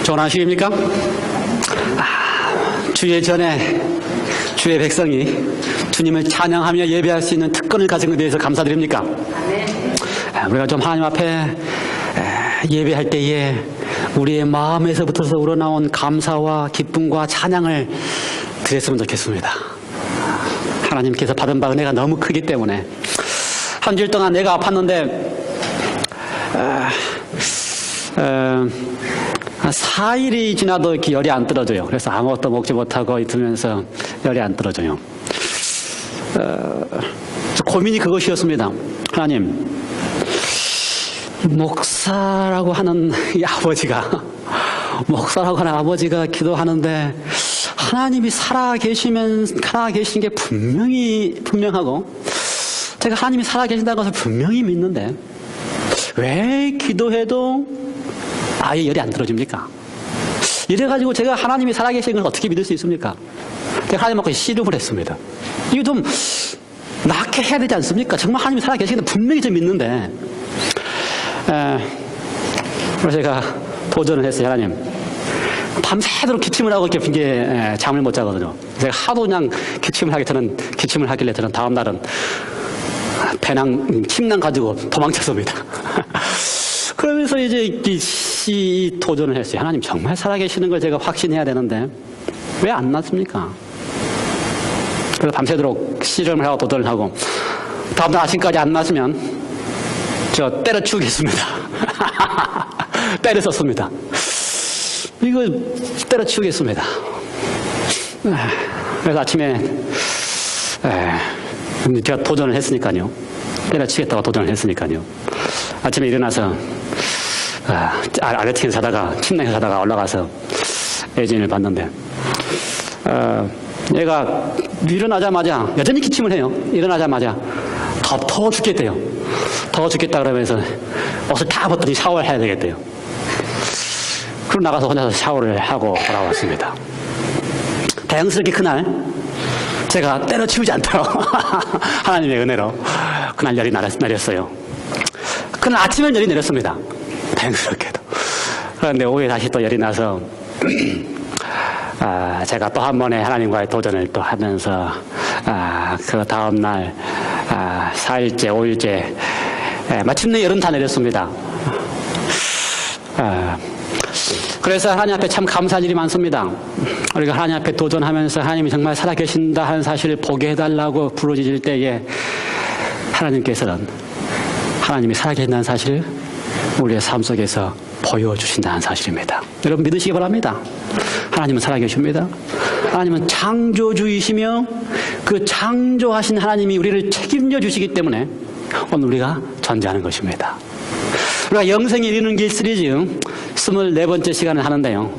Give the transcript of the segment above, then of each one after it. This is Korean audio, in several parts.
좋은 안식입니까? 주일 전에 주의 백성이 주님을 찬양하며 예배할 수 있는 특권을 가진 것에 대해서 감사드립니까? 우리가 좀 하나님 앞에 예배할 때에 우리의 마음에서부터 우러나온 감사와 기쁨과 찬양을 드렸으면 좋겠습니다. 하나님께서 받은 바 은혜가 너무 크기 때문에 한 주일 동안 내가 아팠는데 4일이 지나도 이렇게 열이 안 떨어져요. 그래서 아무것도 먹지 못하고 있으면서 열이 안 떨어져요. 고민이 그것이었습니다. 하나님, 목사라고 하는 이 아버지가 기도하는데 하나님이 살아계신 게 분명하고 제가 하나님이 살아계신다는 것을 분명히 믿는데 왜 기도해도 아예 열이 안 떨어집니까? 이래가지고 제가 하나님이 살아계신 걸 어떻게 믿을 수 있습니까? 제가 하나님하고 씨름을 했습니다. 이거 좀 낫게 해야 되지 않습니까? 정말 하나님이 살아계신 게 분명히 좀 믿는데 그래서 제가 도전을 했어요. 하나님, 밤새도록 기침을 하고 이렇게 잠을 못 자거든요. 제가 하도 그냥 기침을 하길래 저는 다음 날은 침낭 가지고 도망쳤습니다. 그러면서 이제 이 도전을 했어요. 하나님, 정말 살아계시는 걸 제가 확신해야 되는데 왜 안 낫습니까? 그래서 밤새도록 씨름을 하고 도전을 하고 다음날 아침까지 안 낫으면 저 때려치우겠습니다. 때렸었습니다. 이거 때려치우겠습니다. 그래서 아침에 제가 도전을 했으니까요. 때려치겠다고 도전을 했으니까요. 아침에 일어나서 아래층에 침낭에 자다가 올라가서 애진을 봤는데 얘가 일어나자마자 여전히 기침을 해요. 일어나자마자 더워 죽겠대요. 더워 죽겠다 그러면서 옷을 다 벗더니 샤워를 해야 되겠대요. 그럼 나가서 혼자서 샤워를 하고 돌아왔습니다. 다행스럽게 그날 제가 때려치우지 않도록 하나님의 은혜로 그날 열이 내렸어요. 그날 아침엔 열이 내렸습니다. 다행스럽게도. 그런데 오후에 다시 또 열이 나서 제가 또 한 번의 하나님과의 도전을 또 하면서 그 다음날 4일째, 5일째 마침내 열은 다 내렸습니다. 그래서 하나님 앞에 참 감사할 일이 많습니다. 우리가 하나님 앞에 도전하면서 하나님이 정말 살아계신다 하는 사실을 보게 해달라고 부르짖을 때에 하나님께서는 하나님이 살아계신다는 사실을 우리의 삶 속에서 보여주신다는 사실입니다. 여러분 믿으시기 바랍니다. 하나님은 살아계십니다. 하나님은 창조주이시며 그 창조하신 하나님이 우리를 책임져 주시기 때문에 오늘 우리가 존재하는 것입니다. 우리가 영생에 이르는 길 시리즈 24번째 시간을 하는데요.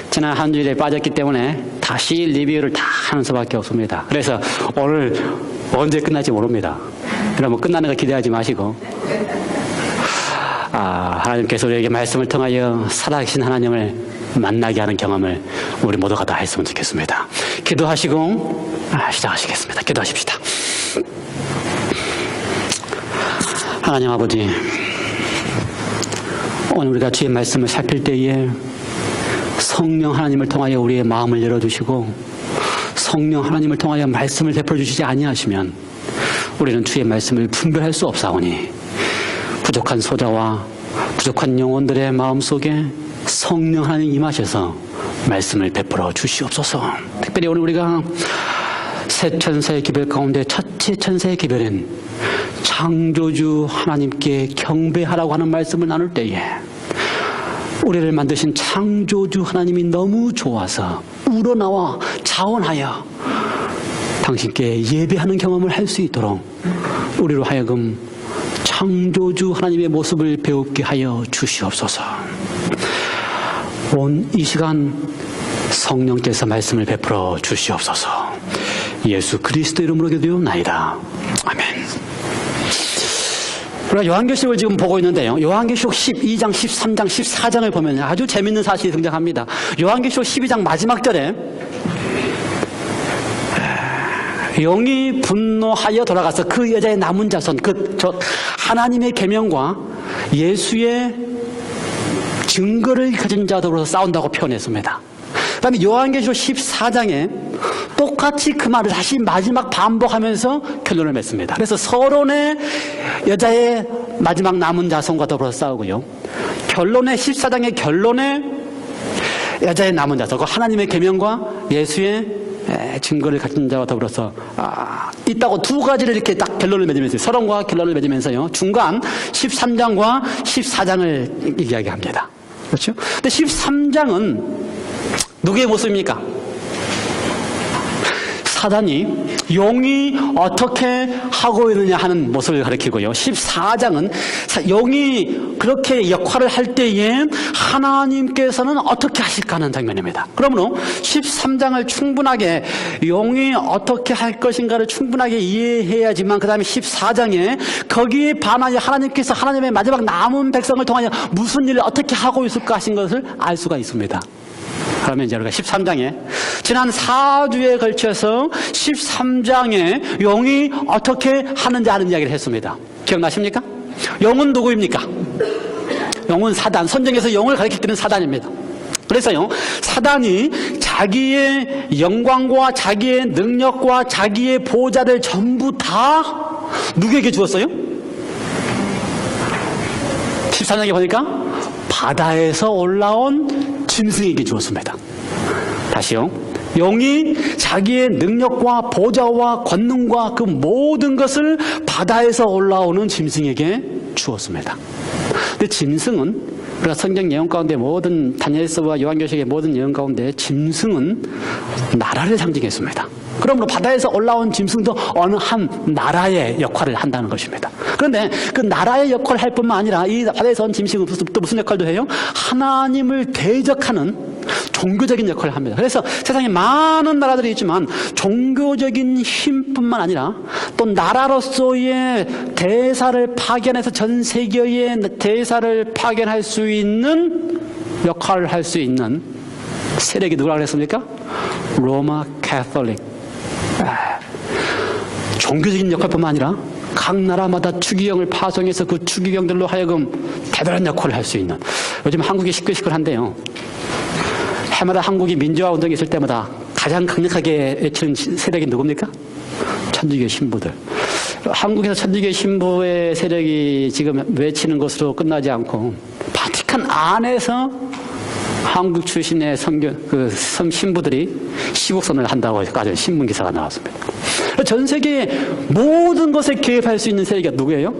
지난 한 주일에 빠졌기 때문에 다시 리뷰를 다 하는 수밖에 없습니다. 그래서 오늘 언제 끝날지 모릅니다. 그러면 끝나는 거 기대하지 마시고 하나님께서 우리에게 말씀을 통하여 살아계신 하나님을 만나게 하는 경험을 우리 모두가 다 했으면 좋겠습니다. 기도하시고 시작하시겠습니다. 기도하십시다. 하나님 아버지, 오늘 우리가 주의 말씀을 살필 때에 성령 하나님을 통하여 우리의 마음을 열어주시고 성령 하나님을 통하여 말씀을 베풀어 주시지 아니하시면 우리는 주의 말씀을 분별할 수 없사오니 부족한 소자와 부족한 영혼들의 마음속에 성령 하나님 임하셔서 말씀을 베풀어 주시옵소서. 특별히 오늘 우리가 새 천사의 기별 가운데 첫째 천사의 기별인 창조주 하나님께 경배하라고 하는 말씀을 나눌 때에 우리를 만드신 창조주 하나님이 너무 좋아서 우러나와 자원하여 당신께 예배하는 경험을 할 수 있도록 우리로 하여금 창조주 하나님의 모습을 배우게 하여 주시옵소서. 온 이 시간 성령께서 말씀을 베풀어 주시옵소서. 예수 그리스도 이름으로 기도하옵나이다. 아멘. 우리가 요한계시록을 지금 보고 있는데요. 요한계시록 12장, 13장, 14장을 보면 아주 재밌는 사실이 등장합니다. 요한계시록 12장 마지막 절에 영이 분노하여 돌아가서 그 여자의 남은 자손, 하나님의 계명과 예수의 증거를 가진 자들로서 싸운다고 표현했습니다. 그 다음에 요한계시록 14장에 똑같이 그 말을 다시 마지막 반복하면서 결론을 맺습니다. 그래서 서론의 여자의 마지막 남은 자손과 더불어 싸우고요. 결론의 14장의 결론에 여자의 남은 자손, 하나님의 계명과 예수의 증거를 가진 자와 더불어서 있다고 두 가지를 이렇게 딱 결론을 맺으면서 서론과 결론을 맺으면서요. 중간 13장과 14장을 이야기합니다. 그렇죠? 근데 13장은 누구의 모습입니까? 사단이 용이 어떻게 하고 있느냐 하는 모습을 가리키고요. 14장은 용이 그렇게 역할을 할 때에 하나님께서는 어떻게 하실까 하는 장면입니다. 그러므로 13장을 충분하게 용이 어떻게 할 것인가를 충분하게 이해해야지만 그 다음에 14장에 거기에 반하여 하나님께서 하나님의 마지막 남은 백성을 통하여 무슨 일을 어떻게 하고 있을까 하신 것을 알 수가 있습니다. 그러면 이제 우리가 13장에 지난 4주에 걸쳐서 13장에 용이 어떻게 하는지 하는 이야기를 했습니다. 기억나십니까? 용은 누구입니까? 용은 사단, 선정에서 용을 가리킬 때는 사단입니다. 그래서요, 사단이 자기의 영광과 자기의 능력과 자기의 보좌를 전부 다 누구에게 주었어요? 13장에 보니까 바다에서 올라온 짐승에게 주었습니다. 다시요. 용이 자기의 능력과 보좌와 권능과 그 모든 것을 바다에서 올라오는 짐승에게 주었습니다. 근데 짐승은 우리가 성경 예언 가운데 모든 다니엘서와 요한계시록의 모든 예언 가운데 짐승은 나라를 상징했습니다. 그러므로 바다에서 올라온 짐승도 어느 한 나라의 역할을 한다는 것입니다. 그런데 그 나라의 역할을 할 뿐만 아니라 이 바다에서 온 짐승은 또 무슨 역할도 해요? 하나님을 대적하는 종교적인 역할을 합니다. 그래서 세상에 많은 나라들이 있지만 종교적인 힘뿐만 아니라 또 나라로서의 대사를 파견해서 전 세계의 대사를 파견할 수 있는 역할을 할 수 있는 세력이 누구라고 그랬습니까? 로마 캐톨릭. 종교적인 역할뿐만 아니라 각 나라마다 추기경을 파송해서 그 추기경들로 하여금 대단한 역할을 할 수 있는, 요즘 한국이 시끌시끌한데요, 해마다 한국이 민주화 운동이 있을 때마다 가장 강력하게 외치는 세력이 누굽니까? 천주교 신부들. 한국에서 천주교 신부의 세력이 지금 외치는 것으로 끝나지 않고 바티칸 안에서 한국 출신의 신부들이 시국선언을 한다고까지 신문 기사가 나왔습니다. 전 세계의 모든 것에 개입할 수 있는 세력이 누구예요?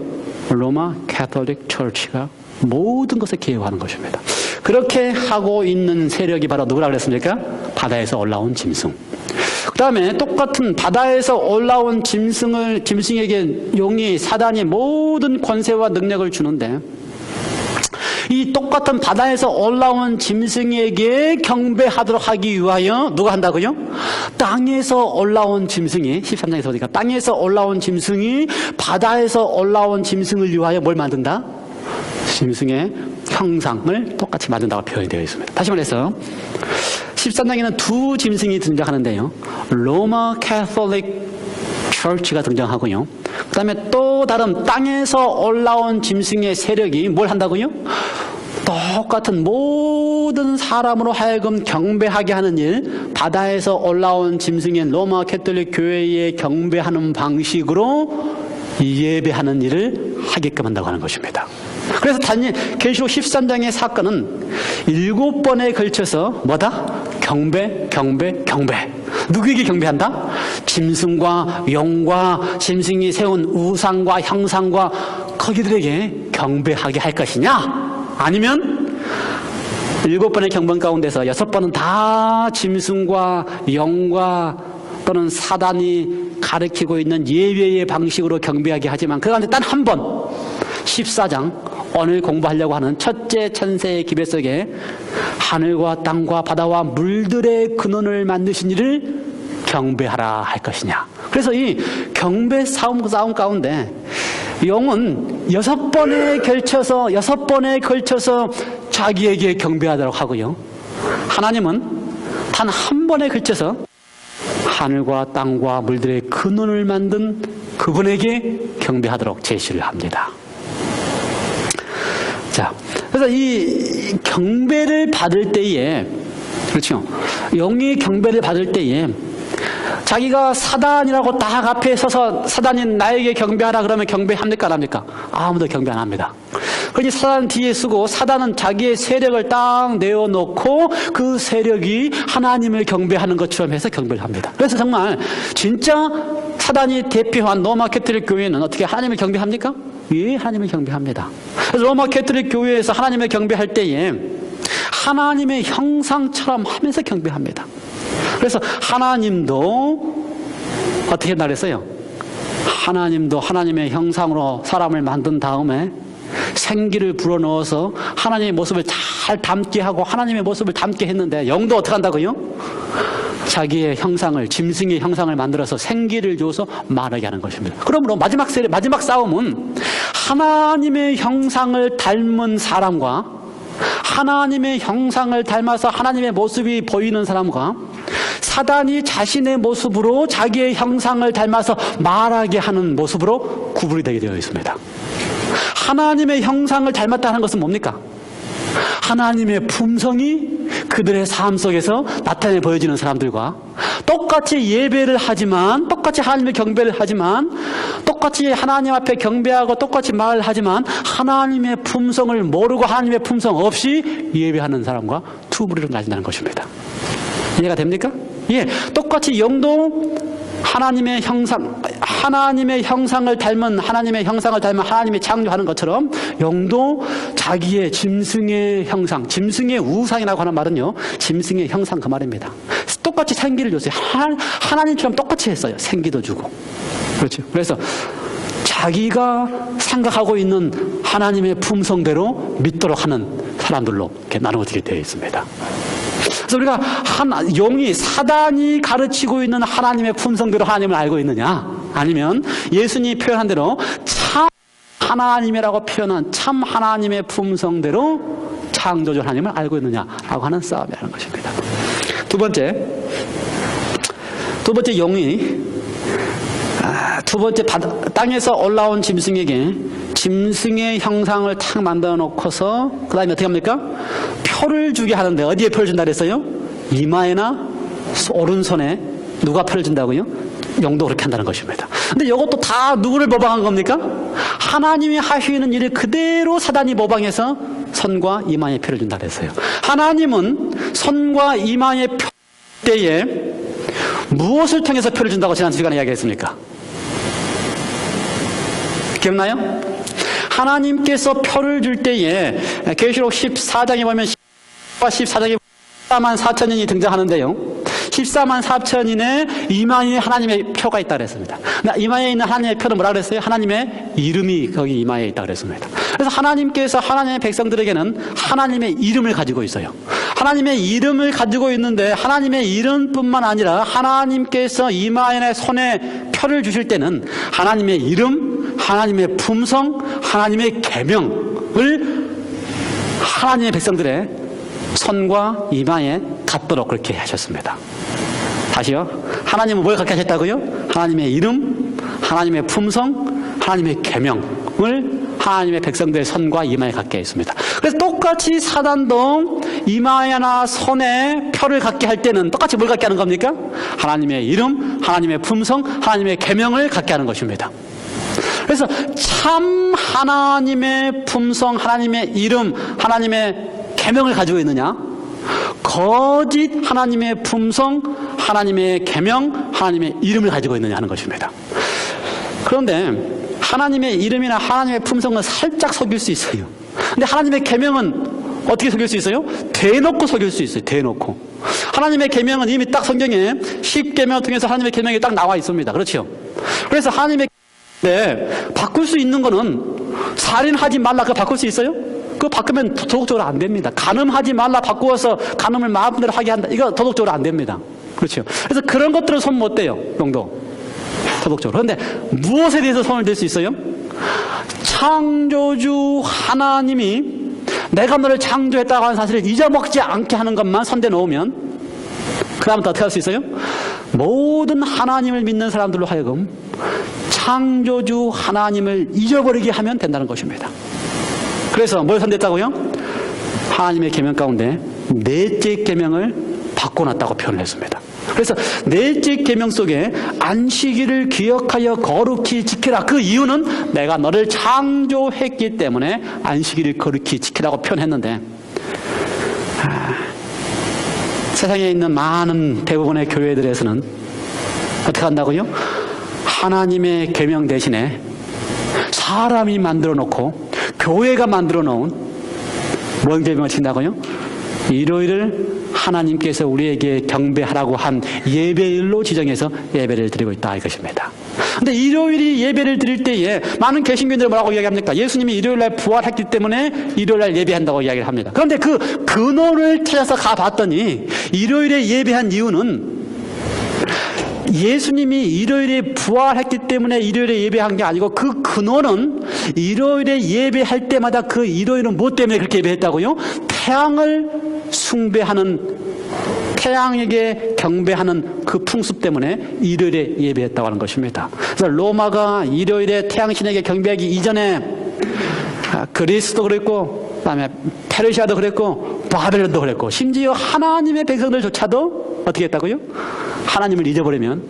로마 캐톨릭 처치가 모든 것에 개입하는 것입니다. 그렇게 하고 있는 세력이 바로 누구라 그랬습니까? 바다에서 올라온 짐승. 그 다음에 똑같은 바다에서 올라온 짐승에게 용이, 사단이 모든 권세와 능력을 주는데, 이 똑같은 바다에서 올라온 짐승에게 경배하도록 하기 위하여 누가 한다고요? 땅에서 올라온 짐승이, 13장에서 보니까 땅에서 올라온 짐승이 바다에서 올라온 짐승을 위하여 뭘 만든다? 짐승의 형상을 똑같이 만든다고 표현이 되어 있습니다. 다시 말해서 13장에는 두 짐승이 등장하는데요, 로마 캐톨릭 처치가 등장하고요, 그 다음에 또 다른 땅에서 올라온 짐승의 세력이 뭘 한다고요? 똑같은 모든 사람으로 하여금 경배하게 하는 일, 바다에서 올라온 짐승의 로마 캐톨릭 교회에 경배하는 방식으로 예배하는 일을 하게끔 한다고 하는 것입니다. 그래서 계시록 13장의 사건은 7번에 걸쳐서 뭐다? 경배. 누구에게 경배한다? 짐승과 용과 짐승이 세운 우상과 형상과 거기들에게 경배하게 할 것이냐? 아니면 7번의 경번 가운데서 6번은 다 짐승과 용과 또는 사단이 가르치고 있는 예배의 방식으로 경배하게 하지만 그 가운데 단 한 번, 14장 오늘 공부하려고 하는 첫째 천세의 기배 속에 하늘과 땅과 바다와 물들의 근원을 만드신 이를 경배하라 할 것이냐. 그래서 이 경배 싸움 가운데 용은 6번에 걸쳐서 자기에게 경배하도록 하고요, 하나님은 단 한 번에 걸쳐서 하늘과 땅과 물들의 근원을 만든 그분에게 경배하도록 제시를 합니다. 자, 그래서 이 경배를 받을 때에, 그렇죠, 영이 경배를 받을 때에 자기가 사단이라고 딱 앞에 서서 사단이 나에게 경배하라 그러면 경배합니까 안 합니까? 아무도 경배 안 합니다. 그러니 사단 뒤에 쓰고, 사단은 자기의 세력을 딱 내어놓고 그 세력이 하나님을 경배하는 것처럼 해서 경배를 합니다. 그래서 정말 진짜 사단이 대표한 로마 캐톨릭 교회는 어떻게 하나님을 경배합니까? 예, 하나님을 경배합니다. 그래서 로마 캐톨릭 교회에서 하나님을 경배할 때에 하나님의 형상처럼 하면서 경배합니다. 그래서 하나님도 어떻게 말했어요? 하나님도 하나님의 형상으로 사람을 만든 다음에 생기를 불어넣어서 하나님의 모습을 잘 담게 하고 하나님의 모습을 담게 했는데, 영도 어떻게 한다고요? 자기의 형상을, 짐승의 형상을 만들어서 생기를 줘서 말하게 하는 것입니다. 그러므로 마지막 싸움은 하나님의 형상을 닮은 사람과, 하나님의 형상을 닮아서 하나님의 모습이 보이는 사람과, 사단이 자신의 모습으로 자기의 형상을 닮아서 말하게 하는 모습으로 구분이 되게 되어 있습니다. 하나님의 형상을 닮았다는 것은 뭡니까? 하나님의 품성이 그들의 삶 속에서 나타내 보여지는 사람들과, 똑같이 예배를 하지만, 똑같이 하나님의 경배를 하지만, 똑같이 하나님 앞에 경배하고 똑같이 말을 하지만 하나님의 품성을 모르고 하나님의 품성 없이 예배하는 사람과 두 부류로 나뉜다는 것입니다. 이해가 됩니까? 예, 똑같이 영도 하나님의 형상을 닮은 하나님이 창조하는 것처럼, 영도 자기의 짐승의 형상, 짐승의 우상이라고 하는 말은요, 짐승의 형상 그 말입니다. 똑같이 생기를 줬어요. 하나님처럼 똑같이 했어요. 생기도 주고. 그렇죠. 그래서 자기가 생각하고 있는 하나님의 품성대로 믿도록 하는 사람들로 이렇게 나누어지게 되어 있습니다. 그래서 우리가 영이, 사단이 가르치고 있는 하나님의 품성대로 하나님을 알고 있느냐, 아니면 예수님이 표현한 대로 참 하나님이라고 표현한 참 하나님의 품성대로 창조주 하나님을 알고 있느냐라고 하는 싸움이라는 것입니다. 두 번째 영이, 땅에서 올라온 짐승에게 짐승의 형상을 탁 만들어 놓고서 그 다음에 어떻게 합니까? 표를 주게 하는데, 어디에 표를 준다 그랬어요? 이마에나 오른손에. 누가 표를 준다고요? 영도 그렇게 한다는 것입니다. 근데 이것도 다 누구를 모방한 겁니까? 하나님이 하시는 일을 그대로 사단이 모방해서 손과 이마에 표를 준다 그랬어요. 하나님은 손과 이마에 표 때에 무엇을 통해서 표를 준다고 지난 시간에 이야기했습니까? 기억나요? 하나님께서 표를 줄 때에 계시록 14장에 보면 14장에 14만 4천인이 등장하는데요, 14만 4천인의 이마에 하나님의 표가 있다고 그랬습니다. 이마에 있는 하나님의 표는 뭐라 그랬어요? 하나님의 이름이 거기 이마에 있다고 그랬습니다. 그래서 하나님께서 하나님의 백성들에게는 하나님의 이름을 가지고 있어요. 하나님의 이름을 가지고 있는데, 하나님의 이름뿐만 아니라 하나님께서 이마에 손에 표를 주실 때는 하나님의 이름, 하나님의 품성, 하나님의 계명을 하나님의 백성들의 손과 이마에 갖도록 그렇게 하셨습니다. 다시요. 하나님은 뭘 갖게 하셨다고요? 하나님의 이름, 하나님의 품성, 하나님의 계명을 하나님의 백성들의 손과 이마에 갖게 했습니다. 그래서 똑같이 사단도 이마에나 손에 표를 갖게 할 때는 똑같이 뭘 갖게 하는 겁니까? 하나님의 이름, 하나님의 품성, 하나님의 계명을 갖게 하는 것입니다. 그래서 참 하나님의 품성, 하나님의 이름, 하나님의 계명을 가지고 있느냐, 거짓 하나님의 품성, 하나님의 계명, 하나님의 이름을 가지고 있느냐 하는 것입니다. 그런데 하나님의 이름이나 하나님의 품성은 살짝 속일 수 있어요. 근데 하나님의 계명은 어떻게 속일 수 있어요? 대놓고 속일 수 있어요. 대놓고. 하나님의 계명은 이미 딱 성경에 10계명을 통해서 하나님의 계명이 딱 나와 있습니다. 그렇죠? 그래서 하나님의 바꿀 수 있는 거는, 살인하지 말라, 그거 바꿀 수 있어요? 그거 바꾸면 도덕적으로 안 됩니다. 간음하지 말라 바꾸어서 간음을 마음대로 하게 한다, 이거 도덕적으로 안 됩니다. 그렇죠? 그래서 그런 것들은 손 못 대요. 용도 도덕적으로. 그런데 무엇에 대해서 손을 댈 수 있어요? 창조주 하나님이 내가 너를 창조했다고 하는 사실을 잊어먹지 않게 하는 것만 손대 놓으면, 그 다음부터 어떻게 할 수 있어요? 모든 하나님을 믿는 사람들로 하여금 창조주 하나님을 잊어버리게 하면 된다는 것입니다. 그래서 뭘 손댔다고요? 하나님의 계명 가운데 넷째 계명을 바꿔놨다고 표현을 했습니다. 그래서 넷째 계명 속에 안식일을 기억하여 거룩히 지키라. 그 이유는 내가 너를 창조했기 때문에 안식일을 거룩히 지키라고 표현했는데, 세상에 있는 많은 대부분의 교회들에서는 어떻게 한다고요? 하나님의 계명 대신에 사람이 만들어 놓고 교회가 만들어 놓은 뭔 계명을 지킨다고요? 일요일을 하나님께서 우리에게 경배하라고 한 예배일로 지정해서 예배를 드리고 있다 이것입니다. 근데 일요일이 예배를 드릴 때에 많은 개신교인들이 뭐라고 이야기합니까? 예수님이 일요일날 부활했기 때문에 일요일날 예배한다고 이야기를 합니다. 그런데 그 근원을 찾아서 가봤더니 일요일에 예배한 이유는 예수님이 일요일에 부활했기 때문에 일요일에 예배한 게 아니고, 그 근원은 일요일에 예배할 때마다 그 일요일은 무엇 때문에 그렇게 예배했다고요? 태양을 숭배하는, 태양에게 경배하는 그 풍습 때문에 일요일에 예배했다고 하는 것입니다. 그래서 로마가 일요일에 태양신에게 경배하기 이전에 그리스도 그랬고, 그다음에 페르시아도 그랬고, 바벨론도 그랬고, 심지어 하나님의 백성들조차도 어떻게 했다고요? 하나님을 잊어버리면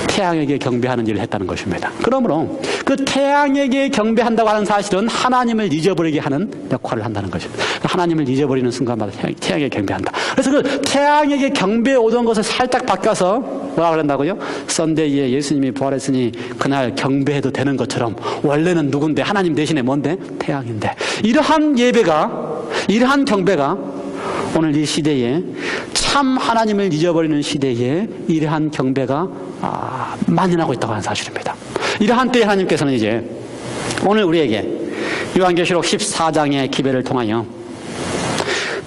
태양에게 경배하는 일을 했다는 것입니다. 그러므로 그 태양에게 경배한다고 하는 사실은 하나님을 잊어버리게 하는 역할을 한다는 것입니다. 하나님을 잊어버리는 순간마다 태양에게 경배한다. 그래서 그 태양에게 경배해 오던 것을 살짝 바꿔서 뭐라 그런다고요? 썬데이에 예수님이 부활했으니 그날 경배해도 되는 것처럼, 원래는 누군데? 하나님 대신에 뭔데? 태양인데. 이러한 예배가, 이러한 경배가 오늘 이 시대에, 참 하나님을 잊어버리는 시대에 이러한 경배가 만연하고 있다고 하는 사실입니다. 이러한 때에 하나님께서는 이제 오늘 우리에게 요한계시록 14장의 기별을 통하여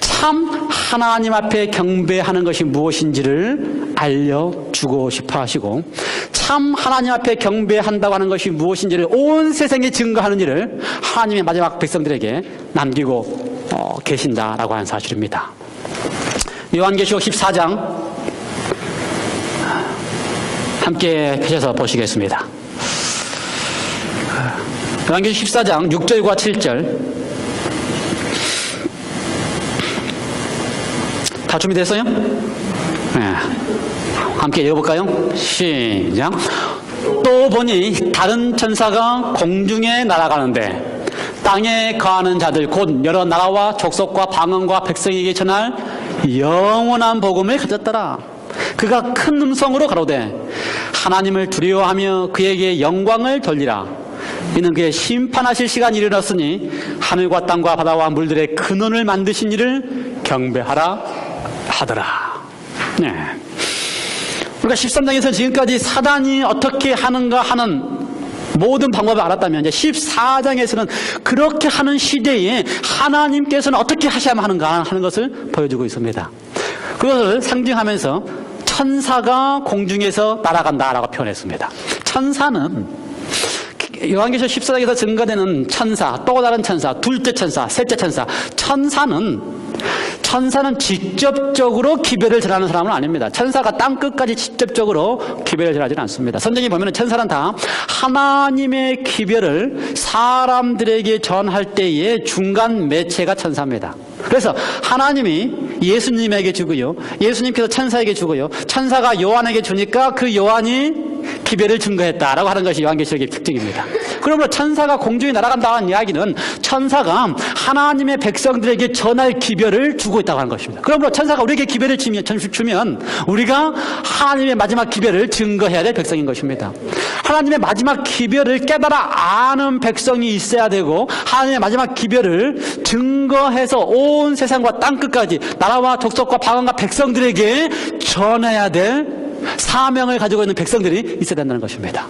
참 하나님 앞에 경배하는 것이 무엇인지를 알려주고 싶어 하시고, 참 하나님 앞에 경배한다고 하는 것이 무엇인지를 온 세상에 증거하는 일을 하나님의 마지막 백성들에게 남기고 계신다라고 하는 사실입니다. 요한계시록 14장 함께 펴셔서 보시겠습니다. 요한계시록 14장 6절과 7절 다 준비됐어요? 네. 함께 읽어볼까요? 시작. 또 보니 다른 천사가 공중에 날아가는데 땅에 거하는 자들 곧 여러 나라와 족속과 방언과 백성에게 전할 영원한 복음을 가졌더라. 그가 큰 음성으로 가로되 하나님을 두려워하며 그에게 영광을 돌리라. 이는 그의 심판하실 시간이 이르렀으니 하늘과 땅과 바다와 물들의 근원을 만드신 이를 경배하라 하더라. 네. 우리가 13장에서 지금까지 사단이 어떻게 하는가 하는 모든 방법을 알았다면, 이제 14장에서는 그렇게 하는 시대에 하나님께서는 어떻게 하셔야만 하는가 하는 것을 보여주고 있습니다. 그것을 상징하면서 천사가 공중에서 날아간다라고 표현했습니다. 천사는 요한계시록 14장에서 증가되는 천사, 또 다른 천사, 둘째 천사, 셋째 천사, 천사는 직접적으로 기별을 전하는 사람은 아닙니다. 천사가 땅끝까지 직접적으로 기별을 전하지는 않습니다. 성경에 보면 천사는 다 하나님의 기별을 사람들에게 전할 때의 중간 매체가 천사입니다. 그래서 하나님이 예수님에게 주고요, 예수님께서 천사에게 주고요, 천사가 요한에게 주니까 그 요한이 기별을 증거했다라고 하는 것이 요한계시록의 특징입니다. 그러므로 천사가 공중에 날아간다는 이야기는 천사가 하나님의 백성들에게 전할 기별을 주고 있다고 하는 것입니다. 그러므로 천사가 우리에게 기별을 주면 우리가 하나님의 마지막 기별을 증거해야 될 백성인 것입니다. 하나님의 마지막 기별을 깨달아 아는 백성이 있어야 되고, 하나님의 마지막 기별을 증거해서 온 세상과 땅끝까지 나라와 족속과 방언과 백성들에게 전해야 될 사명을 가지고 있는 백성들이 있어야 된다는 것입니다.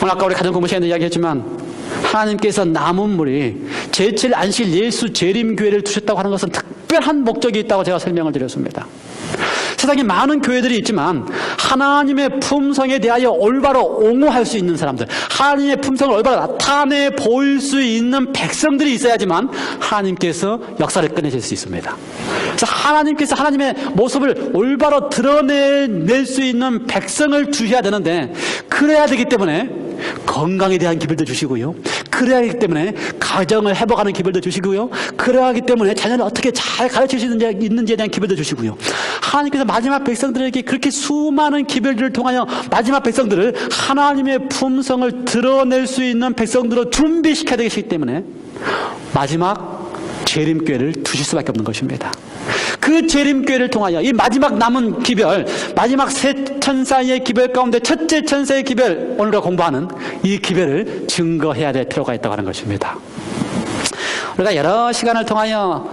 오늘 아까 우리 가정 공부 시간에 이야기했지만, 하나님께서 남은 무리 제7 안식 예수 재림교회를 두셨다고 하는 것은 특별한 목적이 있다고 제가 설명을 드렸습니다. 세상에 많은 교회들이 있지만 하나님의 품성에 대하여 올바로 옹호할 수 있는 사람들, 하나님의 품성을 올바로 나타내 보일 수 있는 백성들이 있어야지만 하나님께서 역사를 끝내실 수 있습니다. 그래서 하나님께서 하나님의 모습을 올바로 드러낼 수 있는 백성을 주셔야 되는데, 그래야 되기 때문에 건강에 대한 기별도 주시고요, 그래야 하기 때문에 가정을 회복하는 기별도 주시고요. 그래야 하기 때문에 자녀를 어떻게 잘 가르칠 수 있는지에 대한 기별도 주시고요. 하나님께서 마지막 백성들에게 그렇게 수많은 기별들을 통하여 마지막 백성들을 하나님의 품성을 드러낼 수 있는 백성들로 준비시켜야 되기 때문에 마지막 재림교회를 두실 수밖에 없는 것입니다. 그 재림교회를 통하여 이 마지막 남은 기별, 마지막 세 천사의 기별 가운데 첫째 천사의 기별, 오늘 우리가 공부하는 이 기별을 증거해야 될 필요가 있다고 하는 것입니다. 우리가 여러 시간을 통하여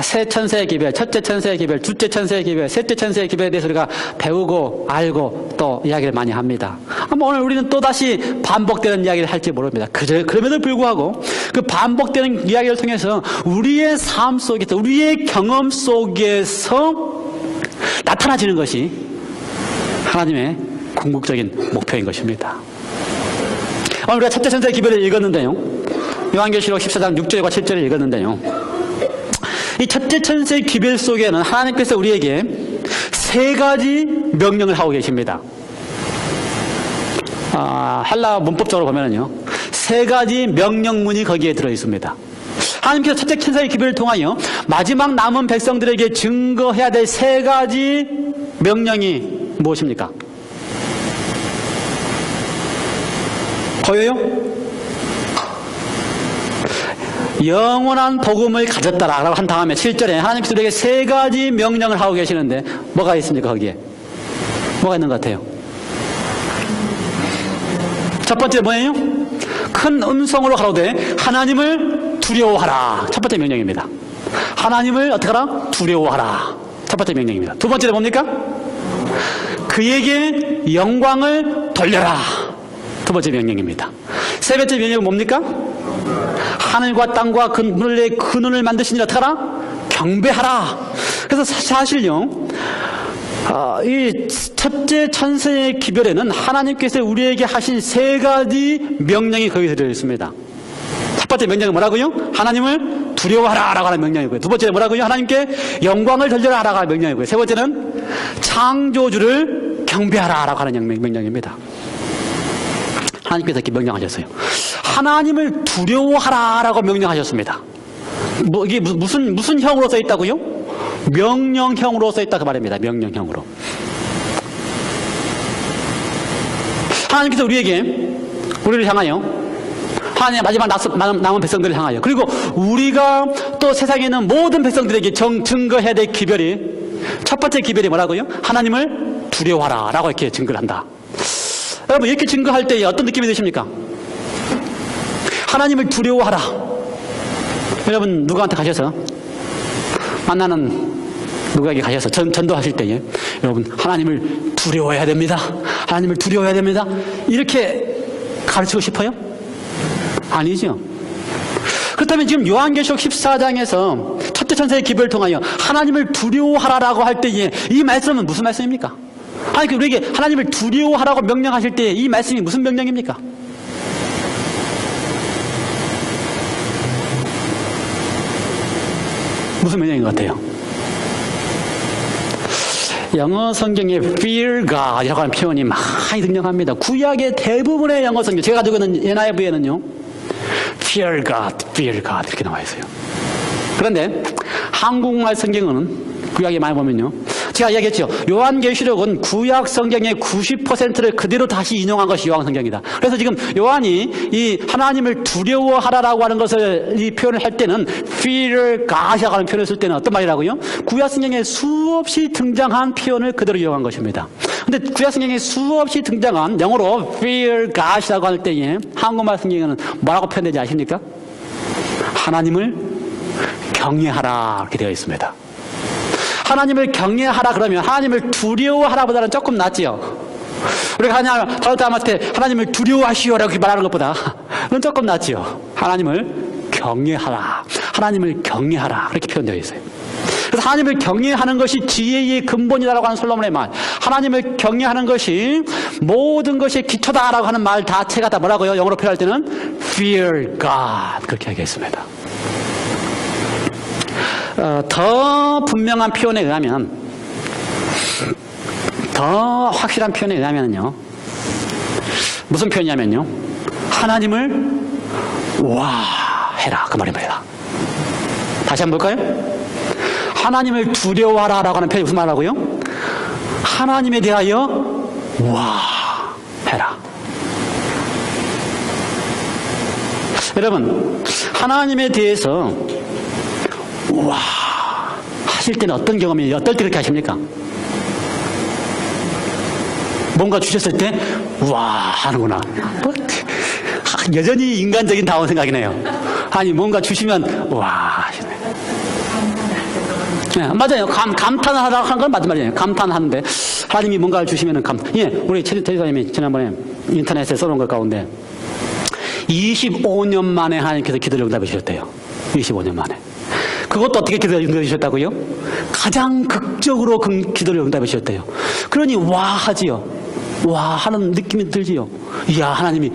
세 천사의 기별, 첫째 천사의 기별, 둘째 천사의 기별, 셋째 천사의 기별에 대해서 우리가 배우고 알고 또 이야기를 많이 합니다. 오늘 우리는 또다시 반복되는 이야기를 할지 모릅니다. 그럼에도 불구하고 그 반복되는 이야기를 통해서 우리의 삶 속에서, 우리의 경험 속에서 나타나지는 것이 하나님의 궁극적인 목표인 것입니다. 오늘 우리가 첫째 천사의 기별을 읽었는데요. 요한계시록 14장 6절과 7절을 읽었는데요. 이 첫째 천사의 기별 속에는 하나님께서 우리에게 세 가지 명령을 하고 계십니다. 헬라 문법적으로 보면은요, 세 가지 명령문이 거기에 들어 있습니다. 하나님께서 첫째 천사의 기별을 통하여 마지막 남은 백성들에게 증거해야 될 세 가지 명령이 무엇입니까? 보여요? 영원한 복음을 가졌다라고 한 다음에 7절에 하나님께서 우리에게 세 가지 명령을 하고 계시는데 뭐가 있습니까? 거기에 뭐가 있는 것 같아요? 첫 번째 뭐예요? 큰 음성으로 가로되 하나님을 두려워하라. 첫 번째 명령입니다. 하나님을 어떻게 하라? 두려워하라. 첫 번째 명령입니다. 두 번째는 뭡니까? 그에게 영광을 돌려라. 두 번째 명령입니다. 세 번째 명령은 뭡니까? 하늘과 땅과 그 눈을 만드신 일 어떻게 하라? 경배하라. 그래서 사실요, 이 첫째 천사의 기별에는 하나님께서 우리에게 하신 세 가지 명령이 거기에 들어 있습니다. 첫 번째 명령은 뭐라고요? 하나님을 두려워하라라고 하는 명령이고요. 두 번째는 뭐라고요? 하나님께 영광을 돌려라라고 하는 명령이고요. 세 번째는 창조주를 경배하라라고 하는 명령입니다. 하나님께서 이렇게 명령하셨어요. 하나님을 두려워하라라고 명령하셨습니다. 이게 무슨 형으로 써 있다고요? 명령형으로 써 있다 그 말입니다. 명령형으로. 하나님께서 우리를 향하여, 하나님의 마지막 남은 백성들을 향하여, 그리고 우리가 또 세상에 있는 모든 백성들에게 증거해야 될 기별이, 첫 번째 기별이 뭐라고요? 하나님을 두려워하라라고 이렇게 증거를 한다. 여러분, 이렇게 증거할 때 어떤 느낌이 드십니까? 하나님을 두려워하라. 여러분, 누구한테 가셔서, 만나는 누구에게 가셔서 전도하실 때에, 여러분, 하나님을 두려워해야 됩니다. 하나님을 두려워해야 됩니다. 이렇게 가르치고 싶어요? 아니죠. 그렇다면 지금 요한계시록 14장에서 첫째 천사의 기별을 통하여 하나님을 두려워하라라고 할 때에 이 말씀은 무슨 말씀입니까? 아니, 우리에게 하나님을 두려워하라고 명령하실 때 이 말씀이 무슨 명령입니까? 무슨 명령인 것 같아요? 영어 성경에 fear God이라고 하는 표현이 많이 등장합니다. 구약의 대부분의 영어 성경, 제가 가지고 있는 NIV에는요, fear God 이렇게 나와 있어요. 그런데 한국말 성경은 구약에 많이 보면요, 제가 이야기했죠. 요한계시록은 구약 성경의 90%를 그대로 다시 인용한 것이 요한 성경이다. 그래서 지금 요한이 이 하나님을 두려워하라라고 하는 것을 이 표현을 할 때는 fear God이라고 하는 표현을 쓸 때는 어떤 말이라고요? 구약 성경에 수없이 등장한 표현을 그대로 이용한 것입니다. 근데 구약 성경에 수없이 등장한 영어로 fear God이라고 할 때에 한국말 성경에는 뭐라고 표현되지 아십니까? 하나님을 경외하라 이렇게 되어 있습니다. 하나님을 경외하라 그러면 하나님을 두려워하라보다는 조금 낫지요. 우리가 다윗한테 하나님을 두려워하시오라고 말하는 것보다 그건 조금 낫지요. 하나님을 경외하라. 하나님을 경외하라. 그렇게 표현되어 있어요. 그래서 하나님을 경외하는 것이 지혜의 근본이다라고 하는 솔로몬의 말, 하나님을 경외하는 것이 모든 것의 기초다라고 하는 말 자체가 다 뭐라고요? 영어로 표현할 때는 fear God 그렇게 하겠습니다. 더 분명한 표현에 의하면, 더 확실한 표현에 의하면요, 무슨 표현이냐면요, 하나님을 와 해라 그 말입니다. 다시 한번 볼까요? 하나님을 두려워하라 라고 하는 표현이 무슨 말하고요? 하나님에 대하여 와 해라. 여러분, 하나님에 대해서 와 하실 때는 어떤 경험이, 어떨 때 그렇게 하십니까? 뭔가 주셨을 때 와 하는구나. 뭐, 여전히 인간적인 다운 생각이네요. 아니 뭔가 주시면 와 하시네. 네, 맞아요. 감탄하라고 하는 건 맞는 말이에요. 감탄하는데 하나님이 뭔가를 주시면은 예, 우리 최지사님이 지난번에 인터넷에 써놓은 것 가운데 25년 만에 하나님께서 기도를 응답해 주셨대요. 25년 만에. 그것도 어떻게 기도를 응답해 주셨다고요? 가장 극적으로 기도를 응답해 주셨대요. 그러니 와 하지요. 와 하는 느낌이 들지요. 이야 하나님이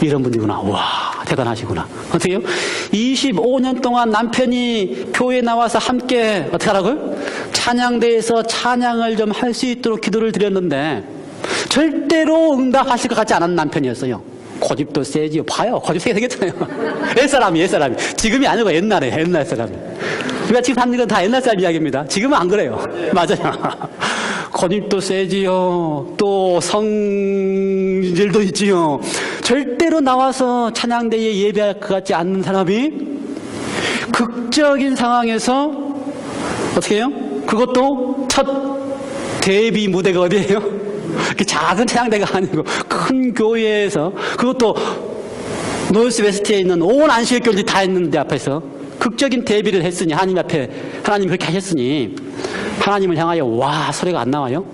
이런 분이구나. 와 대단하시구나. 어떻게 해요? 25년 동안 남편이 교회에 나와서 함께 어떻게 하라고요? 찬양대에서 찬양을 좀 할 수 있도록 기도를 드렸는데 절대로 응답하실 것 같지 않은 남편이었어요. 고집도 세지요. 봐요. 고집 세게 생겼잖아요. 옛사람이. 지금이 아니고 옛날 사람이. 우리가 지금 하는 건 다 옛날 사람 이야기입니다. 지금은 안 그래요. 맞아요. 고집도 세지요. 또 성질도 있지요. 절대로 나와서 찬양대에 예배할 것 같지 않는 사람이 극적인 상황에서 어떻게 해요? 그것도 첫 데뷔 무대가 어디예요? 작은 찬양대가 아니고 큰 교회에서, 그것도 노스 웨스트에 있는 온 안식교회들이 다 있는데 앞에서 극적인 데뷔를 했으니, 하나님 앞에 하나님 그렇게 하셨으니 하나님을 향하여 와 소리가 안 나와요?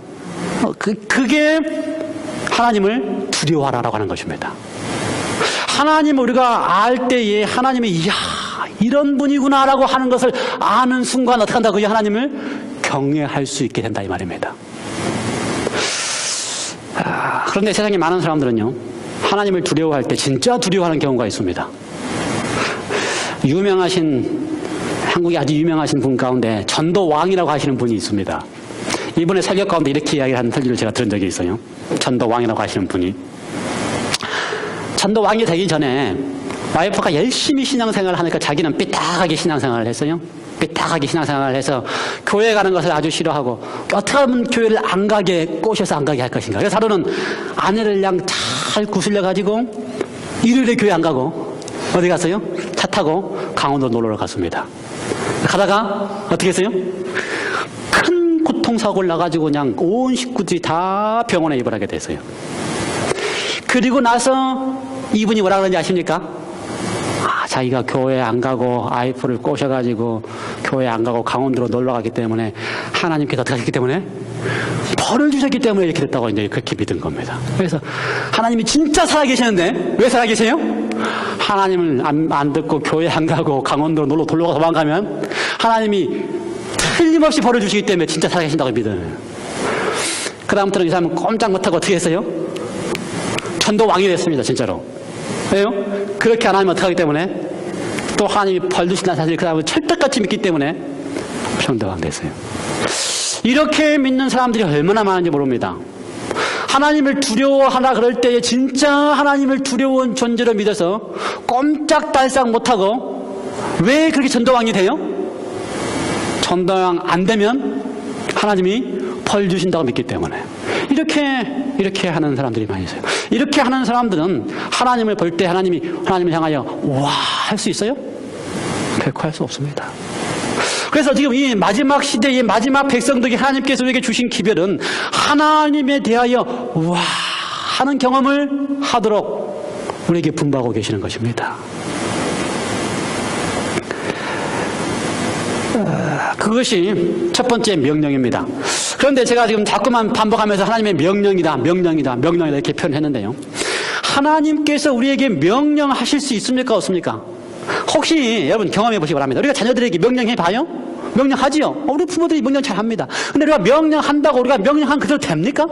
그게 하나님을 두려워하라라고 하는 것입니다. 하나님 우리가 알 때에 하나님이 이야 이런 분이구나라고 하는 것을 아는 순간 어떻게 한다고요? 하나님을 경외할 수 있게 된다 이 말입니다. 그런데 세상에 많은 사람들은요, 하나님을 두려워할 때 진짜 두려워하는 경우가 있습니다. 한국에 아주 유명하신 분 가운데 전도왕이라고 하시는 분이 있습니다. 이번에 설교 가운데 이렇게 이야기하는 설교를 제가 들은 적이 있어요. 전도왕이라고 하시는 분이. 전도왕이 되기 전에 와이프가 열심히 신앙생활을 하니까 자기는 삐딱하게 신앙생활을 했어요. 삐딱하게 신앙생활을 해서 교회 가는 것을 아주 싫어하고 어떻게 하면 교회를 안 가게 꼬셔서 안 가게 할 것인가. 그래서 하루는 아내를 그냥 잘 구슬려가지고 일요일에 교회 안 가고 어디 갔어요? 차 타고 강원도 놀러 갔습니다. 가다가 어떻게 했어요? 큰 교통사고를 나가지고 그냥 온 식구들이 다 병원에 입원하게 됐어요. 그리고 나서 이분이 뭐라 그러는지 아십니까? 자기가 교회 안 가고 아이프를 꼬셔가지고 교회 안 가고 강원도로 놀러 가기 때문에 하나님께서 어떻게 하셨기 때문에 벌을 주셨기 때문에 이렇게 됐다고 이제 그렇게 믿은 겁니다. 그래서 하나님이 진짜 살아계시는데 왜 살아계세요? 하나님을 안 듣고 교회 안 가고 강원도로 놀러 돌려가 도망가면 하나님이 틀림없이 벌을 주시기 때문에 진짜 살아계신다고 믿어요. 그 다음부터는 이 사람은 꼼짝 못하고 어떻게 했어요? 전도왕이 됐습니다. 진짜로. 왜요? 그렇게 하나님 어떻게 하기 때문에 또 하나님이 벌 주신다는 사실을 그 다음에 철떡같이 믿기 때문에 전도왕 됐어요. 이렇게 믿는 사람들이 얼마나 많은지 모릅니다. 하나님을 두려워하라 그럴 때에 진짜 하나님을 두려운 존재로 믿어서 꼼짝달싹 못하고 왜 그렇게 전도왕이 돼요? 전도왕 안 되면 하나님이 벌 주신다고 믿기 때문에 이렇게 하는 사람들이 많이 있어요. 이렇게 하는 사람들은 하나님을 볼 때 하나님을 향하여 와 할 수 있어요? 결코 할 수 없습니다. 그래서 지금 이 마지막 시대의 마지막 백성들에게 하나님께서 우리에게 주신 기별은 하나님에 대하여 와 하는 경험을 하도록 우리에게 분부하고 계시는 것입니다. 그것이 첫 번째 명령입니다. 그런데 제가 지금 자꾸만 반복하면서 하나님의 명령이다 이렇게 표현했는데요. 하나님께서 우리에게 명령하실 수 있습니까 없습니까? 혹시 여러분 경험해 보시기 바랍니다. 우리가 자녀들에게 명령해봐요? 명령하지요? 우리 부모들이 명령 잘합니다. 근데 우리가 명령한다고 우리가 명령한 그대로 됩니까?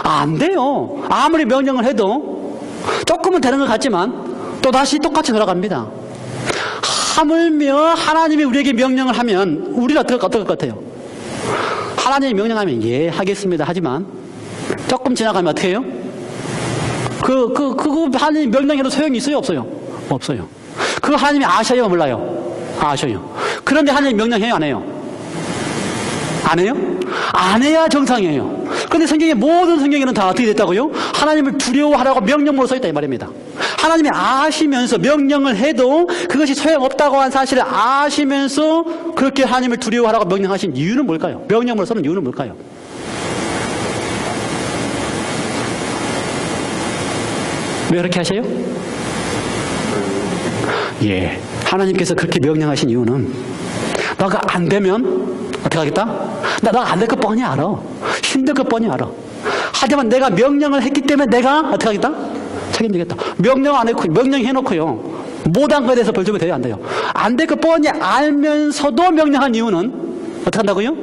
안 돼요. 아무리 명령을 해도 조금은 되는 것 같지만 또다시 똑같이 돌아갑니다. 하물며 하나님이 우리에게 명령을 하면 우리는 어떨 것 같아요? 하나님이 명령하면 예 하겠습니다 하지만 조금 지나가면 어떻게 해요? 그거 하나님이 명령해도 소용이 있어요 없어요? 없어요. 그거 하나님이 아셔요, 몰라요? 아셔요. 그런데 하나님이 명령해요, 안 해요? 안 해요? 안 해야 정상이에요. 그런데 성경의 모든 성경에는 다 어떻게 됐다고요? 하나님을 두려워하라고 명령으로 써있다 이 말입니다. 하나님이 아시면서 명령을 해도 그것이 소용없다고 한 사실을 아시면서 그렇게 하나님을 두려워하라고 명령하신 이유는 뭘까요? 명령으로 쓰는 이유는 뭘까요? 왜 그렇게 하셔요? 예, 하나님께서 그렇게 명령하신 이유는 너가 안 되면 어떻게 하겠다? 나 안 될 거 뻔히 알아. 힘들 거 뻔히 알아. 하지만 내가 명령을 했기 때문에 내가 어떻게 하겠다? 책임지겠다. 명령 안 했고, 명령해놓고요. 못한 거에 대해서 벌 주면 돼요, 안 돼요? 안 될 거 뻔히 알면서도 명령한 이유는 어떻게 한다고요?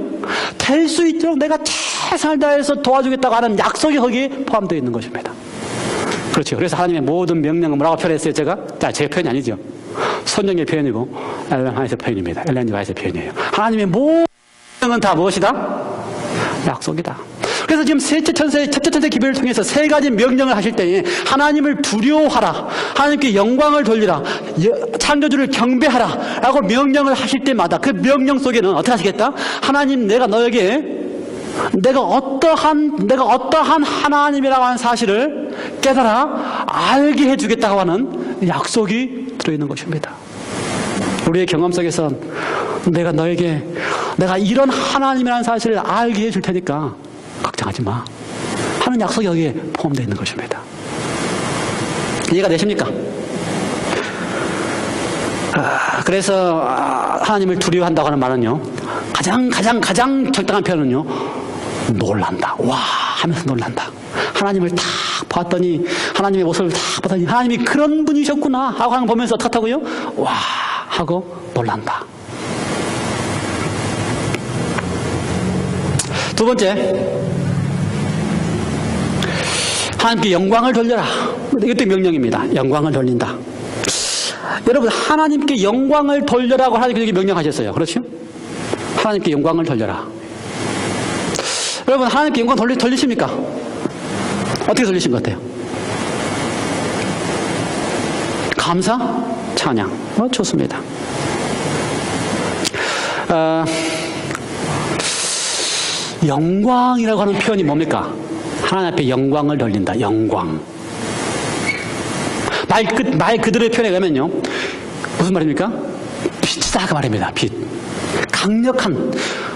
될 수 있도록 내가 최선을 다해서 도와주겠다고 하는 약속이 거기에 포함되어 있는 것입니다. 그렇죠. 그래서 하나님의 모든 명령은 뭐라고 표현했어요, 제가? 자, 제 표현이 아니죠. 성경의 표현이고, 엘렌 화이트의 표현입니다. 엘렌 화이트의 표현이에요. 하나님의 모든 명령은 다 무엇이다? 약속이다. 그래서 지금 첫째 천사의 기별을 통해서 세 가지 명령을 하실 때에 하나님을 두려워하라, 하나님께 영광을 돌리라, 창조주를 경배하라 라고 명령을 하실 때마다 그 명령 속에는 어떻게 하시겠다? 하나님, 내가 너에게 내가 어떠한 하나님이라고 하는 사실을 깨달아 알게 해주겠다고 하는 약속이 들어있는 것입니다. 우리의 경험 속에서 내가 너에게 내가 이런 하나님이라는 사실을 알게 해줄 테니까 걱정하지 마 하는 약속이 여기에 포함되어 있는 것입니다. 이해가 되십니까? 그래서 하나님을 두려워한다고 하는 말은요, 가장 적당한 표현은요, 놀란다. 와 하면서 놀란다. 하나님을 딱 봤더니, 하나님의 모습을 딱 봤더니 하나님이 그런 분이셨구나 하고 하는 거 보면서 어떡하다고요? 와 하고 놀란다. 두 번째, 하나님께 영광을 돌려라. 이것도 명령입니다. 영광을 돌린다. 여러분, 하나님께 영광을 돌려라고 하나님께 명령하셨어요. 그렇죠? 하나님께 영광을 돌려라. 여러분, 하나님께 영광 돌리십니까? 어떻게 돌리신 것 같아요? 감사, 찬양. 좋습니다. 영광이라고 하는 표현이 뭡니까? 하나님 앞에 영광을 돌린다. 영광. 말 그대로의 표현에 가면요, 무슨 말입니까? 빛이다 그 말입니다. 빛. 강력한,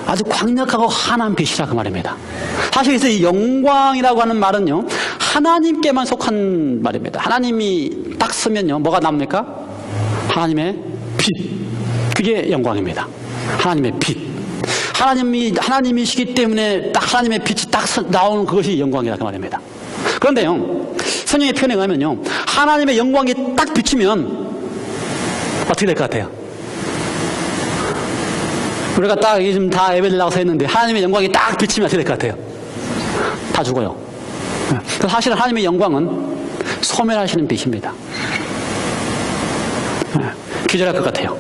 아주 강력하고 환한 빛이라 그 말입니다. 사실 그래서 이 영광이라고 하는 말은요, 하나님께만 속한 말입니다. 하나님이 딱 쓰면요, 뭐가 나옵니까? 하나님의 빛. 그게 영광입니다. 하나님의 빛. 하나님이시기 때문에 딱 하나님의 빛이 딱 나오는 그것이 영광이라 그 말입니다. 그런데요, 성경의 표현에 가면요, 하나님의 영광이 딱 비치면 어떻게 될 것 같아요? 우리가 딱 지금 다 예배 드리려고 서 있는데 하나님의 영광이 딱 비치면 어떻게 될 것 같아요? 다 죽어요. 사실은 하나님의 영광은 소멸하시는 빛입니다. 기절할 것 같아요.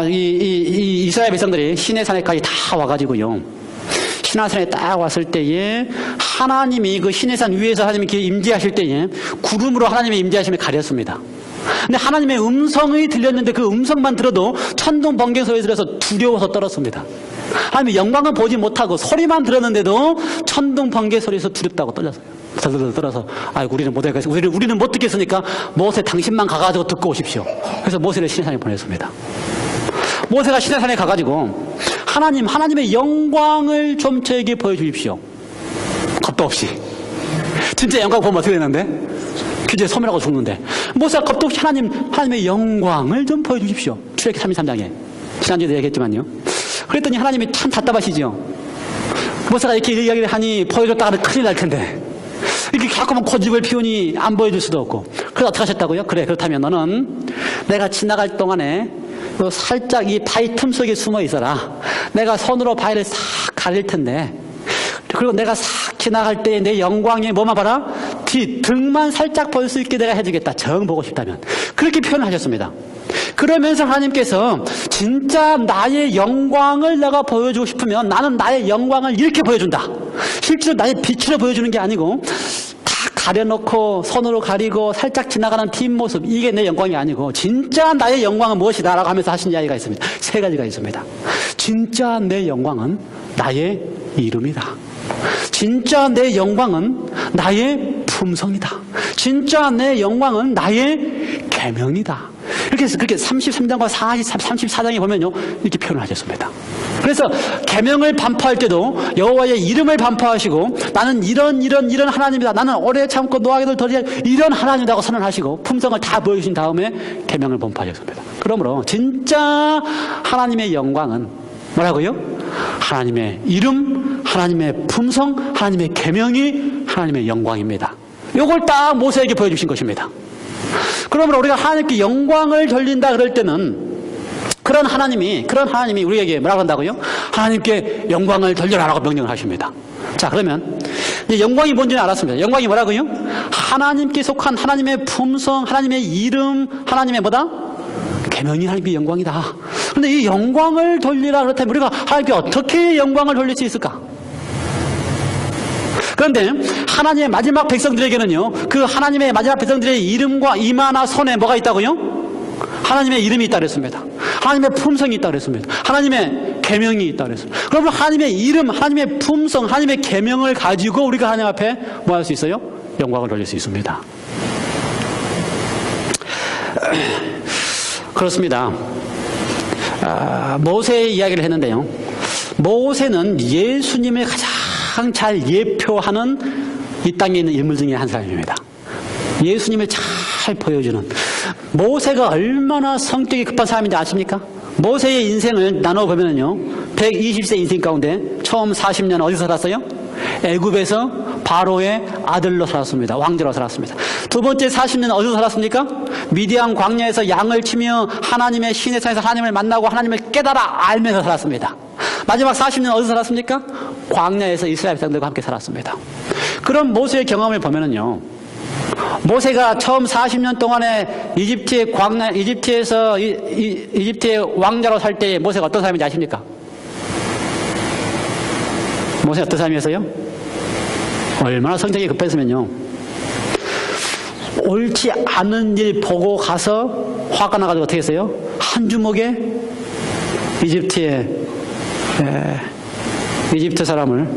이스라엘 백성들이 시내산에까지 다 와가지고요, 시내산에 딱 왔을 때에 하나님이 그 시내산 위에서 하나님이 임재하실 때에 구름으로 하나님의 임재하심을 가렸습니다. 근데 하나님의 음성이 들렸는데 그 음성만 들어도 천둥 번개 소리 들어서 두려워서 떨었습니다. 하나님의 영광은 보지 못하고 소리만 들었는데도 천둥 번개 소리에서 두렵다고 떨어서 아이고 우리는 못 듣겠으니까, 우리는 못 듣겠으니까 모세 당신만 가가지고 듣고 오십시오. 그래서 모세를 시내산에 보냈습니다. 모세가 시내산에 가가지고 하나님의 영광을 좀 저에게 보여주십시오. 겁도 없이. 진짜 영광 보면 어떻게 되는데? 규제에 소멸하고 죽는데, 모세가 겁도 없이 하나님의 영광을 좀 보여주십시오. 출애굽기 33장에 지난주에도 얘기했지만요. 그랬더니 하나님이 참 답답하시죠. 모세가 이렇게 이야기를 하니 보여줬다가는 큰일 날 텐데, 이렇게 자꾸만 고집을 피우니 안 보여줄 수도 없고, 그래서 어떻게 하셨다고요? 그래, 그렇다면 너는 내가 지나갈 동안에 살짝 이 바위 틈 속에 숨어 있어라. 내가 손으로 바위를 싹 가릴 텐데, 그리고 내가 싹 지나갈 때 내 영광에 뭐만 봐라? 등만 살짝 볼 수 있게 내가 해주겠다. 정 보고 싶다면. 그렇게 표현을 하셨습니다. 그러면서 하나님께서 진짜 나의 영광을 내가 보여주고 싶으면 나는 나의 영광을 이렇게 보여준다. 실제로 나의 빛으로 보여주는 게 아니고 딱 가려놓고 손으로 가리고 살짝 지나가는 뒷모습, 이게 내 영광이 아니고 진짜 나의 영광은 무엇이다 라고 하면서 하신 이야기가 있습니다. 세 가지가 있습니다. 진짜 내 영광은 나의 이름이다. 진짜 내 영광은 나의 품성이다. 진짜 내 영광은 나의 계명이다. 그렇게 33장과 34장에 보면요, 이렇게 표현을 하셨습니다. 그래서 계명을 반포할 때도 여호와의 이름을 반포하시고 나는 이런 하나님이다. 나는 오래 참고 노하기를 더디할 이런 하나님이라고 선언하시고 품성을 다 보여주신 다음에 계명을 반포하셨습니다. 그러므로 진짜 하나님의 영광은 뭐라고요? 하나님의 이름, 하나님의 품성, 하나님의 계명이 하나님의 영광입니다. 이걸 딱 모세에게 보여주신 것입니다. 그러므로 우리가 하나님께 영광을 돌린다 그럴 때는 그런 하나님이 우리에게 뭐라고 한다고요? 하나님께 영광을 돌려라라고 명령을 하십니다. 자, 그러면 이제 영광이 뭔지는 알았습니다. 영광이 뭐라고요? 하나님께 속한 하나님의 품성, 하나님의 이름, 하나님의 뭐다? 계명이 하나님의 영광이다. 그런데 이 영광을 돌리라 그렇다면 우리가 하나님께 어떻게 영광을 돌릴 수 있을까? 그런데 하나님의 마지막 백성들에게는요, 그 하나님의 마지막 백성들의 이름과 이마나 손에 뭐가 있다고요? 하나님의 이름이 있다 그랬습니다. 하나님의 품성이 있다 그랬습니다. 하나님의 계명이 있다 그랬습니다. 그러면 하나님의 이름, 하나님의 품성, 하나님의 계명을 가지고 우리가 하나님 앞에 뭐 할 수 있어요? 영광을 돌릴 수 있습니다. 그렇습니다. 모세의 이야기를 했는데요, 모세는 예수님을 가장 잘 예표하는 이 땅에 있는 인물 중에 한 사람입니다. 예수님을 잘 보여주는. 모세가 얼마나 성격이 급한 사람인지 아십니까? 모세의 인생을 나눠보면요, 120세 인생 가운데 처음 40년 어디서 살았어요? 애굽에서 바로의 아들로 살았습니다. 왕자로 살았습니다. 두 번째 40년 어디서 살았습니까? 미디안 광야에서 양을 치며 하나님의 신의 산에서 하나님을 만나고 하나님을 깨달아 알면서 살았습니다. 마지막 40년 어디서 살았습니까? 광야에서 이스라엘 백성들과 함께 살았습니다. 그런 모세의 경험을 보면은요, 모세가 처음 40년 동안에 이집트에서 이집트의 왕자로 살 때 모세가 어떤 사람인지 아십니까? 모세 어떤 사람이었어요? 얼마나 성격이 급했으면요, 옳지 않은 일 보고 가서 화가 나가지고 어떻게 했어요? 한 주먹에 이집트 사람을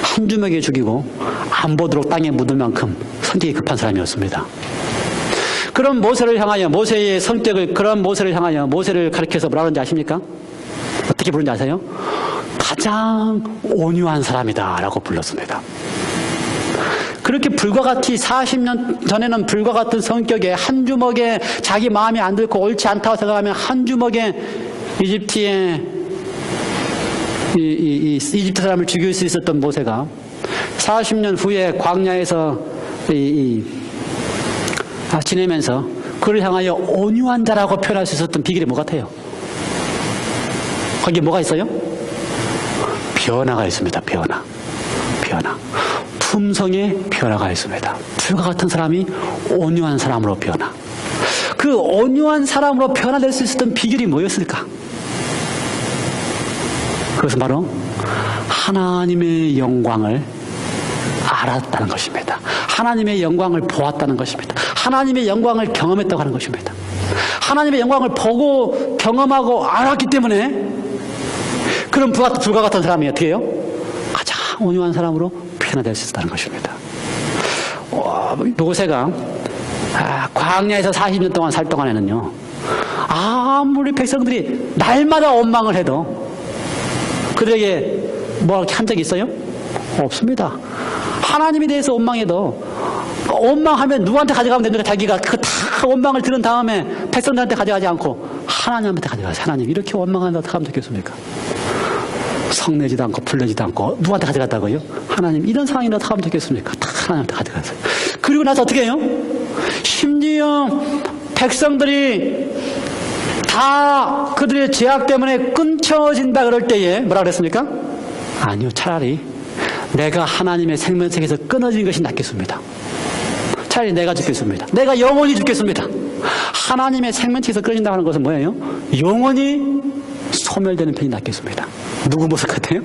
한 주먹에 죽이고 안 보도록 땅에 묻을 만큼 성격이 급한 사람이었습니다. 그런 모세를 향하여, 모세의 성격을, 그런 모세를 향하여 모세를 가리켜서 뭐라 그러는지 아십니까? 어떻게 부르는지 아세요? 가장 온유한 사람이다 라고 불렀습니다. 그렇게 불과 같이 40년 전에는 불과 같은 성격에 한 주먹에 자기 마음이 안 들고 옳지 않다고 생각하면 한 주먹에 이집트 사람을 죽일 수 있었던 모세가 40년 후에 광야에서 지내면서 그를 향하여 온유한 자라고 표현할 수 있었던 비결이 뭐 같아요? 거기에 뭐가 있어요? 변화가 있습니다. 변화. 품성의 변화가 있습니다. 불과 같은 사람이 온유한 사람으로 변화. 그 온유한 사람으로 변화될 수 있었던 비결이 뭐였을까? 그것은 바로 하나님의 영광을 알았다는 것입니다. 하나님의 영광을 보았다는 것입니다. 하나님의 영광을 경험했다고 하는 것입니다. 하나님의 영광을 보고 경험하고 알았기 때문에 그런 불과 같은 사람이 어떻게 해요? 가장 온유한 사람으로 변화될 수 있다는 것입니다. 모세가 광야에서 40년 동안 살 동안에는요, 아무리 백성들이 날마다 원망을 해도 그들에게 뭐라고 한 적이 있어요? 없습니다. 하나님에 대해서 원망해도 원망하면 누구한테 가져가면 되는데 자기가 그 다 원망을 들은 다음에 백성들한테 가져가지 않고 하나님한테 가져가세요. 하나님 이렇게 원망한다 어떻게 하면 좋겠습니까? 성내지도 않고 풀내지도 않고 누구한테 가져갔다고요? 하나님 이런 상황이라도 어떻게 하면 좋겠습니까? 다 하나님한테 가져가세요. 그리고 나서 어떻게 해요? 심지어 백성들이 다 그들의 죄악 때문에 끊쳐진다 그럴 때에 뭐라 그랬습니까? 아니요, 차라리 내가 하나님의 생명책에서 끊어진 것이 낫겠습니다. 차라리 내가 죽겠습니다. 내가 영원히 죽겠습니다. 하나님의 생명책에서 끊어진다고 하는 것은 뭐예요? 영원히 소멸되는 편이 낫겠습니다. 누구 모습 같아요?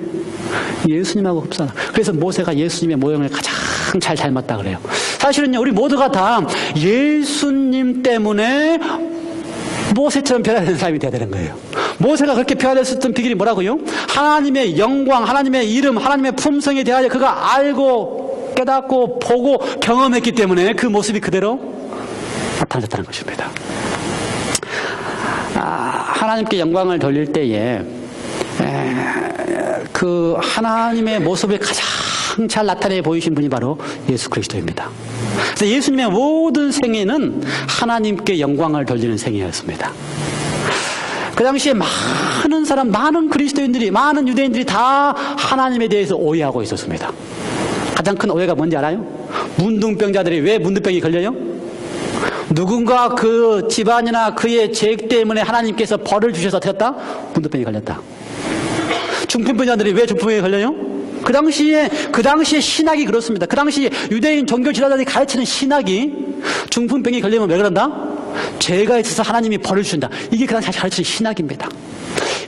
예수님하고 흡사하다. 그래서 모세가 예수님의 모형을 가장 잘 닮았다 그래요. 사실은요, 우리 모두가 다 예수님 때문에 모세처럼 변화되는 사람이 돼야 되는 거예요. 모세가 그렇게 변화됐었던 비결이 뭐라고요? 하나님의 영광, 하나님의 이름, 하나님의 품성에 대하여 그가 알고 깨닫고 보고 경험했기 때문에 그 모습이 그대로 나타났다는 것입니다. 하나님께 영광을 돌릴 때에 그 하나님의 모습을 가장 잘 나타내 보이신 분이 바로 예수 그리스도입니다. 그래서 예수님의 모든 생애는 하나님께 영광을 돌리는 생애였습니다. 그 당시에 많은 그리스도인들이, 많은 유대인들이 다 하나님에 대해서 오해하고 있었습니다. 가장 큰 오해가 뭔지 알아요? 문둥병자들이 왜 문둥병이 걸려요? 누군가 그 집안이나 그의 죄 때문에 하나님께서 벌을 주셔서 되었다? 문둥병이 걸렸다. 중풍병자들이 왜 중풍병이 걸려요? 그 당시에 신학이 그렇습니다. 그 당시 유대인 종교 지도자들이 가르치는 신학이 중풍병이 걸리면 왜 그런다? 죄가 있어서 하나님이 벌을 주신다. 이게 그 당시 가르치는 신학입니다.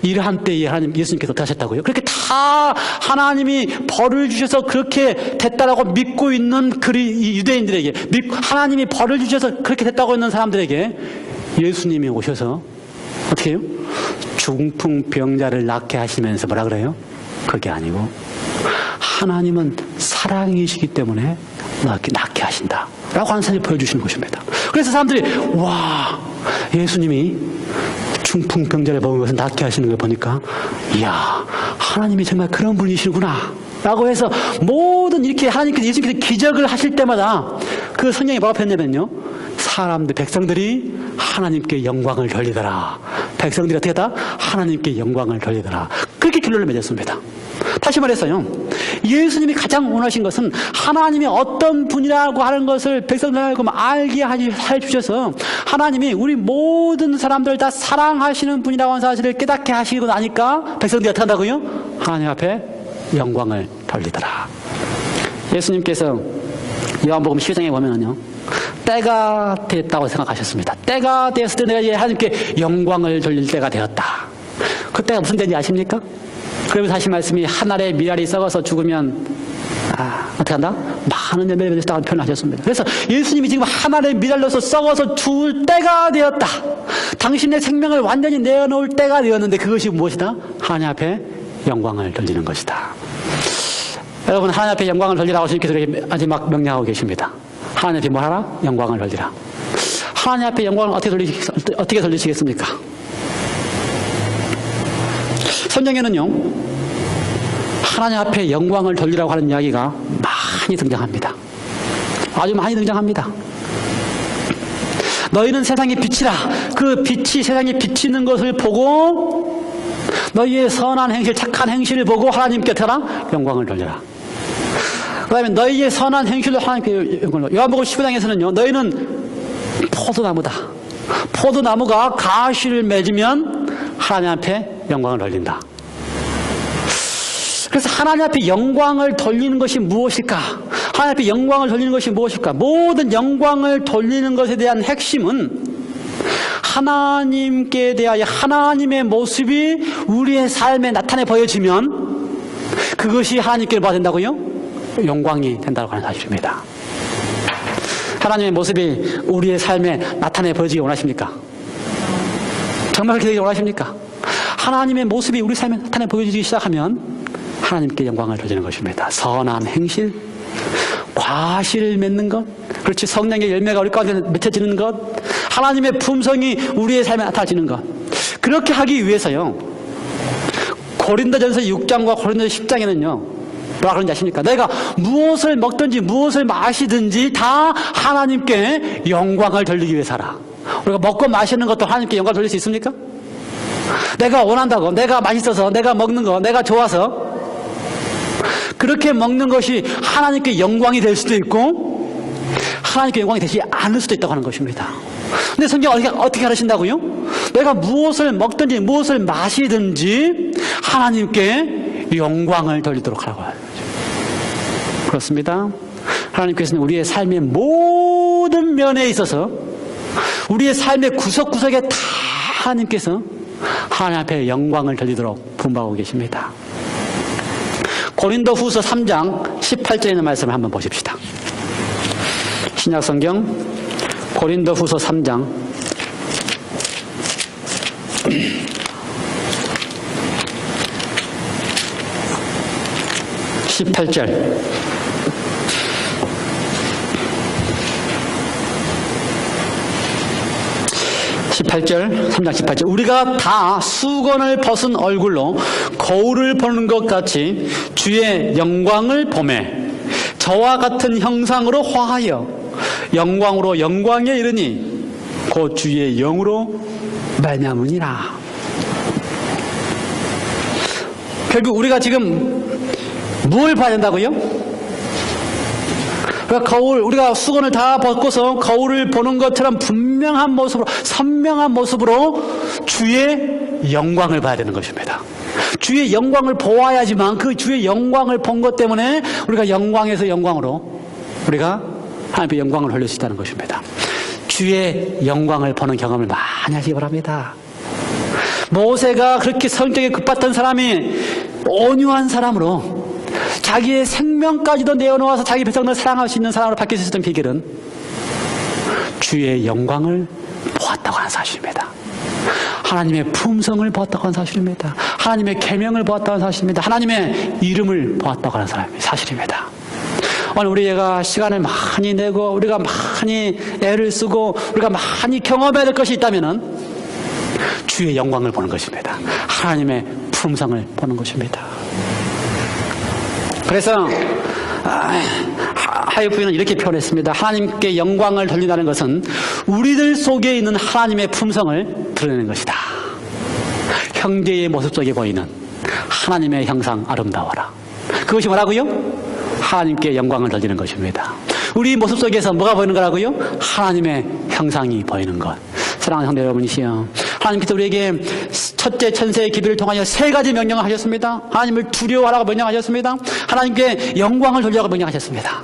이러한 때에 예수님께서 어떻게 하셨다고요? 그렇게 다 하나님이 벌을 주셔서 그렇게 됐다라고 믿고 있는 이 유대인들에게, 하나님이 벌을 주셔서 그렇게 됐다고 있는 사람들에게 예수님이 오셔서 어떻게 해요? 중풍병자를 낫게 하시면서 뭐라 그래요? 그게 아니고 하나님은 사랑이시기 때문에 낫게 하신다 라고 하는 사실을 보여주시는 것입니다. 그래서 사람들이 와, 예수님이 중풍병자를 먹은 것을 낫게 하시는 걸 보니까 이야, 하나님이 정말 그런 분이시구나 라고 해서 모든 이렇게 예수님께서 기적을 하실 때마다 그 성경에 뭐라고 표현하냐면요, 백성들이 하나님께 영광을 돌리더라. 백성들이 어떻게 했다? 하나님께 영광을 돌리더라. 그렇게 결론을 맺었습니다. 다시 말해서요, 예수님이 가장 원하신 것은 하나님이 어떤 분이라고 하는 것을 백성들에게 알게 해주셔서 하나님이 우리 모든 사람들 다 사랑하시는 분이라고 하는 사실을 깨닫게 하시고 나니까 백성들이 어떻게 한다고요? 하나님 앞에 영광을 돌리더라. 예수님께서 요한복음 12장에 보면은요, 때가 됐다고 생각하셨습니다. 때가 되었을 때 내가 이제 하나님께 영광을 돌릴 때가 되었다. 그때가 무슨 때인지 아십니까? 그러면서 하신 말씀이 한 알의 밀알이 썩어서 죽으면 어떻게 한다? 많은 열매를 맺을 때라고 표현하셨습니다. 그래서 예수님이 지금 한 알의 밀알로서 썩어서 죽을 때가 되었다. 당신의 생명을 완전히 내어놓을 때가 되었는데 그것이 무엇이다? 하나님 앞에 영광을 돌리는 것이다. 여러분, 하나님 앞에 영광을 돌리라고 주님께서 이렇게 마지막 명령하고 계십니다. 하나님 앞에 뭐 하라? 영광을 돌리라. 하나님 앞에 영광을 어떻게 돌리시겠습니까? 성경에는요, 하나님 앞에 영광을 돌리라고 하는 이야기가 많이 등장합니다. 아주 많이 등장합니다. 너희는 세상의 빛이라. 그 빛이 세상에 비치는 것을 보고 너희의 선한 행실, 착한 행실을 보고 하나님께 영광을 돌려라. 그 다음에 너희의 선한 행실로 하나님께 영광을 돌려. 요한복음 15장에서는요, 너희는 포도나무다. 포도나무가 가시를 맺으면 하나님 앞에 영광을 돌린다. 그래서 하나님 앞에 영광을 돌리는 것이 무엇일까? 하나님 앞에 영광을 돌리는 것이 무엇일까? 모든 영광을 돌리는 것에 대한 핵심은 하나님께 대하여 하나님의 모습이 우리의 삶에 나타내 보여지면 그것이 하나님께 뭐가 된다고요? 영광이 된다고 하는 사실입니다. 하나님의 모습이 우리의 삶에 나타내 보여지기 원하십니까? 정말 그렇게 되기 원하십니까? 하나님의 모습이 우리 삶에 나타내 보여지기 시작하면 하나님께 영광을 돌리는 것입니다. 선한 행실, 과실을 맺는 것, 그렇지, 성령의 열매가 우리 가운데 맺혀지는 것, 하나님의 품성이 우리의 삶에 나타지는 것. 그렇게 하기 위해서요, 고린도전서 6장과 고린도전서 10장에는요 뭐라 그런지 아십니까? 내가 무엇을 먹든지 무엇을 마시든지 다 하나님께 영광을 돌리기 위해서라. 우리가 먹고 마시는 것도 하나님께 영광을 돌릴 수 있습니까? 내가 원한다고, 내가 맛있어서, 내가 먹는 거, 내가 좋아서 그렇게 먹는 것이 하나님께 영광이 될 수도 있고 하나님께 영광이 되지 않을 수도 있다고 하는 것입니다. 근데 성경 어떻게 가르친다고요? 내가 무엇을 먹든지 무엇을 마시든지 하나님께 영광을 돌리도록 하라고 하는 거죠. 그렇습니다. 하나님께서는 우리의 삶의 모든 면에 있어서 우리의 삶의 구석구석에 다 하나님께서 하나님 앞에 영광을 돌리도록 분부하고 계십니다. 고린도후서 3장 18절에 있는 말씀을 한번 보십시다. 신약성경 고린도후서 3장 18절. (18절) 3장 18절. 우리가 다 수건을 벗은 얼굴로 거울을 보는 것 같이 주의 영광을 보매 저와 같은 형상으로 화하여 영광으로 영광에 이르니 곧 주의 영으로 말미암으니라. 결국 우리가 지금 뭘 봐야 된다고요? 우리가 수건을 다 벗고서 거울을 보는 것처럼 분명한 모습으로, 선명한 모습으로 주의 영광을 봐야 되는 것입니다. 주의 영광을 보아야지만 그 주의 영광을 본 것 때문에 우리가 영광에서 영광으로 우리가 하나님의 영광을 돌릴 수 있다는 것입니다. 주의 영광을 보는 경험을 많이 하시기 바랍니다. 모세가 그렇게 성격이 급했던 사람이 온유한 사람으로 자기의 생명까지도 내어놓아서 자기 백성을 사랑할 수 있는 사람으로 바뀔 수 있었던 비결은 주의 영광을 보았다고 하는 사실입니다. 하나님의 품성을 보았다고 하는 사실입니다. 하나님의 계명을 보았다고 하는 사실입니다. 하나님의 이름을 보았다고 하는 사실입니다. 오늘 우리가 시간을 많이 내고 우리가 많이 애를 쓰고 우리가 많이 경험해야 될 것이 있다면 주의 영광을 보는 것입니다. 하나님의 품성을 보는 것입니다. 그래서 하이프는 이렇게 표현했습니다. 하나님께 영광을 돌린다는 것은 우리들 속에 있는 하나님의 품성을 드러내는 것이다. 형제의 모습 속에 보이는 하나님의 형상 아름다워라. 그것이 뭐라고요? 하나님께 영광을 돌리는 것입니다. 우리 모습 속에서 뭐가 보이는 거라고요? 하나님의 형상이 보이는 것. 사랑하는 형제 여러분이시여, 하나님께서 우리에게 첫째 천세의 기도를 통하여 세 가지 명령을 하셨습니다. 하나님을 두려워하라고 명령하셨습니다. 하나님께 영광을 돌리라고 명령하셨습니다.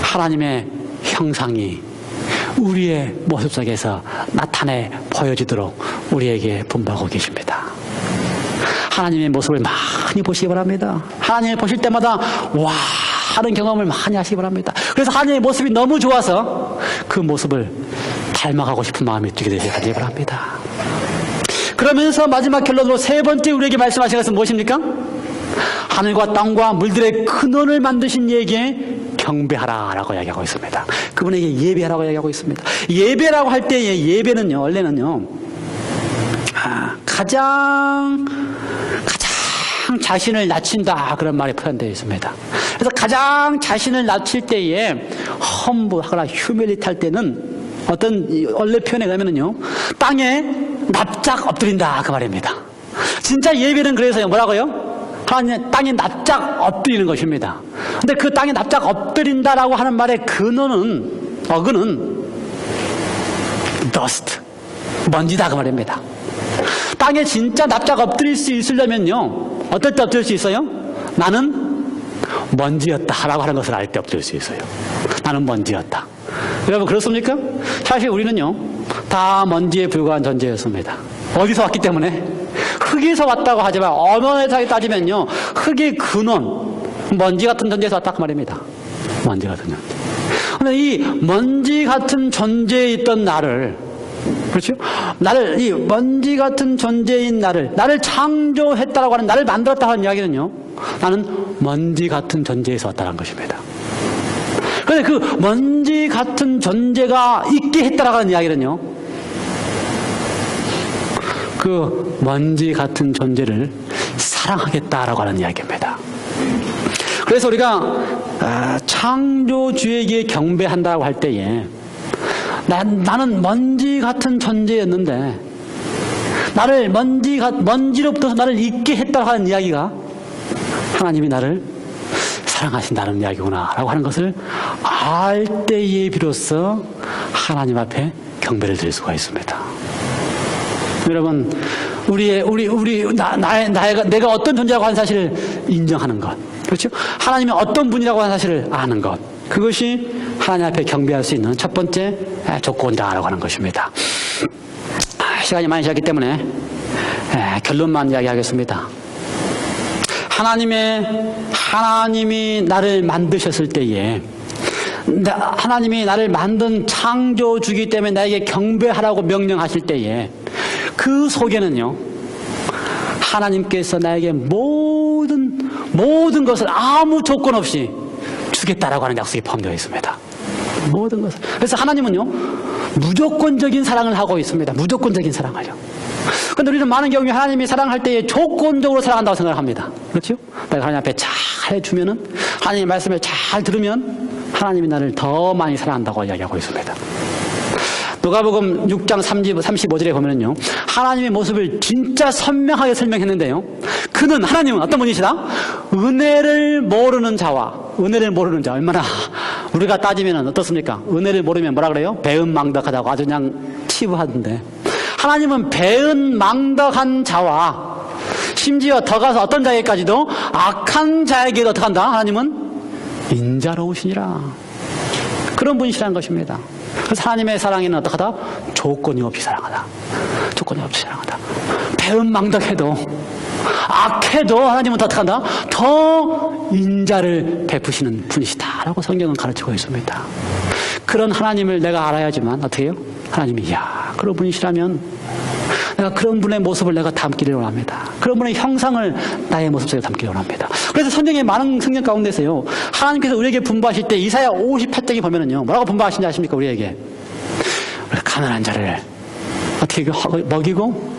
하나님의 형상이 우리의 모습 속에서 나타내 보여지도록 우리에게 분부하고 계십니다. 하나님의 모습을 많이 보시기 바랍니다. 하나님을 보실 때마다 와 하는 경험을 많이 하시기 바랍니다. 그래서 하나님의 모습이 너무 좋아서 그 모습을 닮아가고 싶은 마음이 들게 되시기 바랍니다. 그러면서 마지막 결론으로 세 번째 우리에게 말씀하신 것은 무엇입니까? 하늘과 땅과 물들의 근원을 만드신 이에게 경배하라 라고 이야기하고 있습니다. 그분에게 예배하라고 이야기하고 있습니다. 예배라고 할 때의 예배는요, 원래는요, 가장 자신을 낮춘다 그런 말이 표현되어 있습니다. 그래서 가장 자신을 낮출 때에 험부하거나 휴밀리티 할 때는 어떤 원래 표현에 의하면요, 땅에 납작 엎드린다 그 말입니다. 진짜 예배는 그래서요, 뭐라고요? 하나님 땅에 납작 엎드리는 것입니다. 근데 그 땅에 납작 엎드린다라고 하는 말의 어근은 dust, 먼지다 그 말입니다. 땅에 진짜 납작 엎드릴 수 있으려면요, 어떨 때 엎드릴 수 있어요? 나는 먼지였다 라고 하는 것을 알 때 엎드릴 수 있어요. 나는 먼지였다. 여러분 그렇습니까? 사실 우리는요 다 먼지에 불과한 존재였습니다. 어디서 왔기 때문에? 흙에서 왔다고 하지만 어머니에 따지면요 흙의 근원, 먼지 같은 존재에서 왔다 그 말입니다. 먼지 같은 존재. 근데 이 먼지 같은 존재에 있던 나를, 그렇죠? 이 먼지 같은 존재인 나를 창조했다라고 하는, 나를 만들었다고 하는 이야기는요, 나는 먼지 같은 존재에서 왔다는 것입니다. 그런데 그 먼지 같은 존재가 있게 했다라고 하는 이야기는요, 그 먼지 같은 존재를 사랑하겠다라고 하는 이야기입니다. 그래서 우리가 창조주에게 경배한다고 할 때에 나는 먼지 같은 존재였는데 나를 먼지로부터 나를 있게 했다고 하는 이야기가 하나님이 나를 사랑하신다는 이야기구나 라고 하는 것을 알 때에 비로소 하나님 앞에 경배를 드릴 수가 있습니다. 여러분, 내가 어떤 존재라고 하는 사실을 인정하는 것, 그렇죠? 하나님이 어떤 분이라고 하는 사실을 아는 것, 그것이 하나님 앞에 경배할 수 있는 첫 번째 조건이라고 하는 것입니다. 시간이 많이 지났기 때문에 결론만 이야기하겠습니다. 하나님이 나를 만드셨을 때에, 하나님이 나를 만든 창조주기 때문에 나에게 경배하라고 명령하실 때에, 그 속에는요, 하나님께서 나에게 모든 것을 아무 조건 없이 주겠다라고 하는 약속이 포함되어 있습니다. 모든 것을. 그래서 하나님은요, 무조건적인 사랑을 하고 있습니다. 무조건적인 사랑을요. 그런데 우리는 많은 경우에 하나님이 사랑할 때에 조건적으로 사랑한다고 생각합니다. 그렇죠? 내가 하나님 앞에 잘 해주면은, 하나님의 말씀을 잘 들으면 하나님이 나를 더 많이 사랑한다고 이야기하고 있습니다. 누가복음 6장 35절에 보면은요, 하나님의 모습을 진짜 선명하게 설명했는데요, 하나님은 어떤 분이시다? 은혜를 모르는 자와, 얼마나 우리가 따지면 어떻습니까? 은혜를 모르면 뭐라 그래요? 배은망덕하다고 아주 그냥 치부하던데, 하나님은 배은망덕한 자와, 심지어 더 가서 어떤 자에게까지도 악한 자에게도 어떻게 한다? 하나님은 인자로우시니라. 그런 분이시라는 것입니다. 그래서 하나님의 사랑에는 어떡하다? 조건이 없이 사랑하다. 조건이 없이 사랑하다. 배은망덕해도, 악해도 하나님은 어떻게 한다? 더 인자를 베푸시는 분이시다라고 성경은 가르치고 있습니다. 그런 하나님을 내가 알아야지만 어떻게 해요? 하나님이, 그런 분이시라면 내가 그런 분의 모습을 내가 담기를 원합니다. 그런 분의 형상을 나의 모습 속에 담기를 원합니다. 그래서 성경의 많은 성경 가운데서요, 하나님께서 우리에게 분부하실 때 이사야 58장에 보면은요, 뭐라고 분부하시는지 아십니까? 우리에게 가난한 자를 어떻게 먹이고,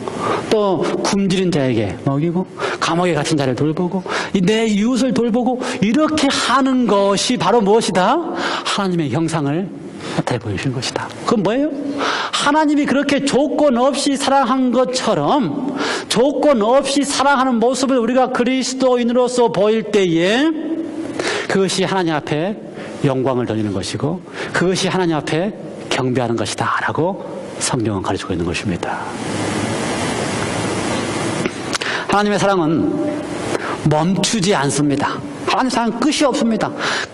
또 굶주린 자에게 먹이고, 감옥에 갇힌 자를 돌보고, 내 이웃을 돌보고, 이렇게 하는 것이 바로 무엇이다? 하나님의 형상을 나타내 보여주는 것이다. 그건 뭐예요? 하나님이 그렇게 조건 없이 사랑한 것처럼 조건 없이 사랑하는 모습을 우리가 그리스도인으로서 보일 때에 그것이 하나님 앞에 영광을 돌리는 것이고, 그것이 하나님 앞에 경배하는 것이다 라고 성경은 가르치고 있는 것입니다. 하나님의 사랑은 멈추지 않습니다. 하나님의 사랑은 끝이 없습니다.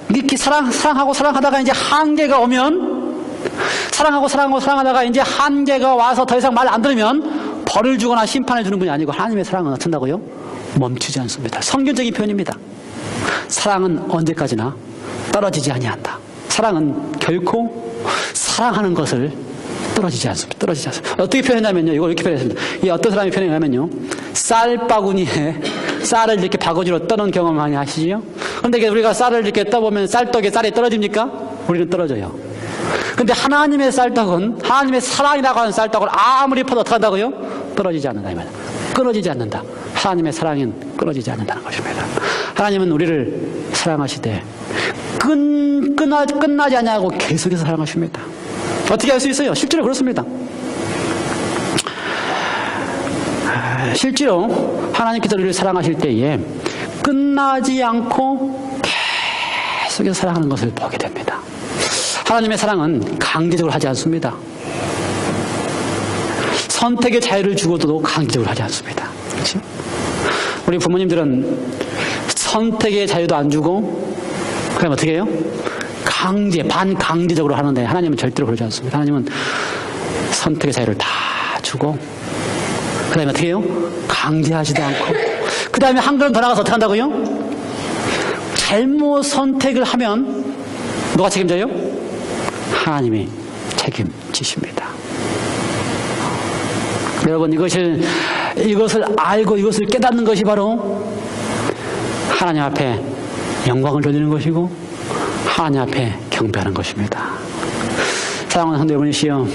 이렇게 사랑하다가 이제 한계가 오면, 사랑하다가 이제 한계가 와서 더 이상 말 안 들으면 벌을 주거나 심판을 주는 분이 아니고, 하나님의 사랑은 어쩐다고요? 멈추지 않습니다. 성경적인 표현입니다. 사랑은 언제까지나 떨어지지 아니한다. 사랑은 결코 사랑하는 것을 떨어지지 않습니다. 어떻게 표현하냐면요, 이걸 이렇게 표현했습니다. 이 어떤 사람이 표현하냐면요, 쌀바구니에 쌀을 이렇게 바구니로 떠는 경험 많이 하시죠? 그런데 우리가 쌀을 이렇게 떠보면 쌀떡에 쌀이 떨어집니까? 우리는 떨어져요. 근데 하나님의 쌀떡은, 하나님의 사랑이라고 하는 쌀떡을 아무리 퍼도 어떻게 한다고요? 떨어지지 않는다, 이 말이에요. 끊어지지 않는다. 하나님의 사랑은 끊어지지 않는다는 것입니다. 하나님은 우리를 사랑하시되 끝나지 않냐고 계속해서 사랑하십니다. 어떻게 할 수 있어요? 실제로 그렇습니다. 실제로 하나님께서 우리를 사랑하실 때에 끝나지 않고 계속해서 사랑하는 것을 보게 됩니다. 하나님의 사랑은 강제적으로 하지 않습니다. 선택의 자유를 주고도 강제적으로 하지 않습니다. 그렇죠? 우리 부모님들은 선택의 자유도 안 주고, 그럼 어떻게 해요? 반강제적으로 하는데, 하나님은 절대로 그러지 않습니다. 하나님은 선택의 자유를 다 주고, 그 다음에 어떻게 해요? 강제하지도 않고, 그 다음에 한 걸음 더 나가서 어떻게 한다고요? 잘못 선택을 하면 누가 책임져요? 하나님이 책임지십니다. 여러분, 이것을 알고 이것을 깨닫는 것이 바로 하나님 앞에 영광을 돌리는 것이고, 하나님 앞에 경배하는 것입니다. 사랑하는 성도 여러분이시여,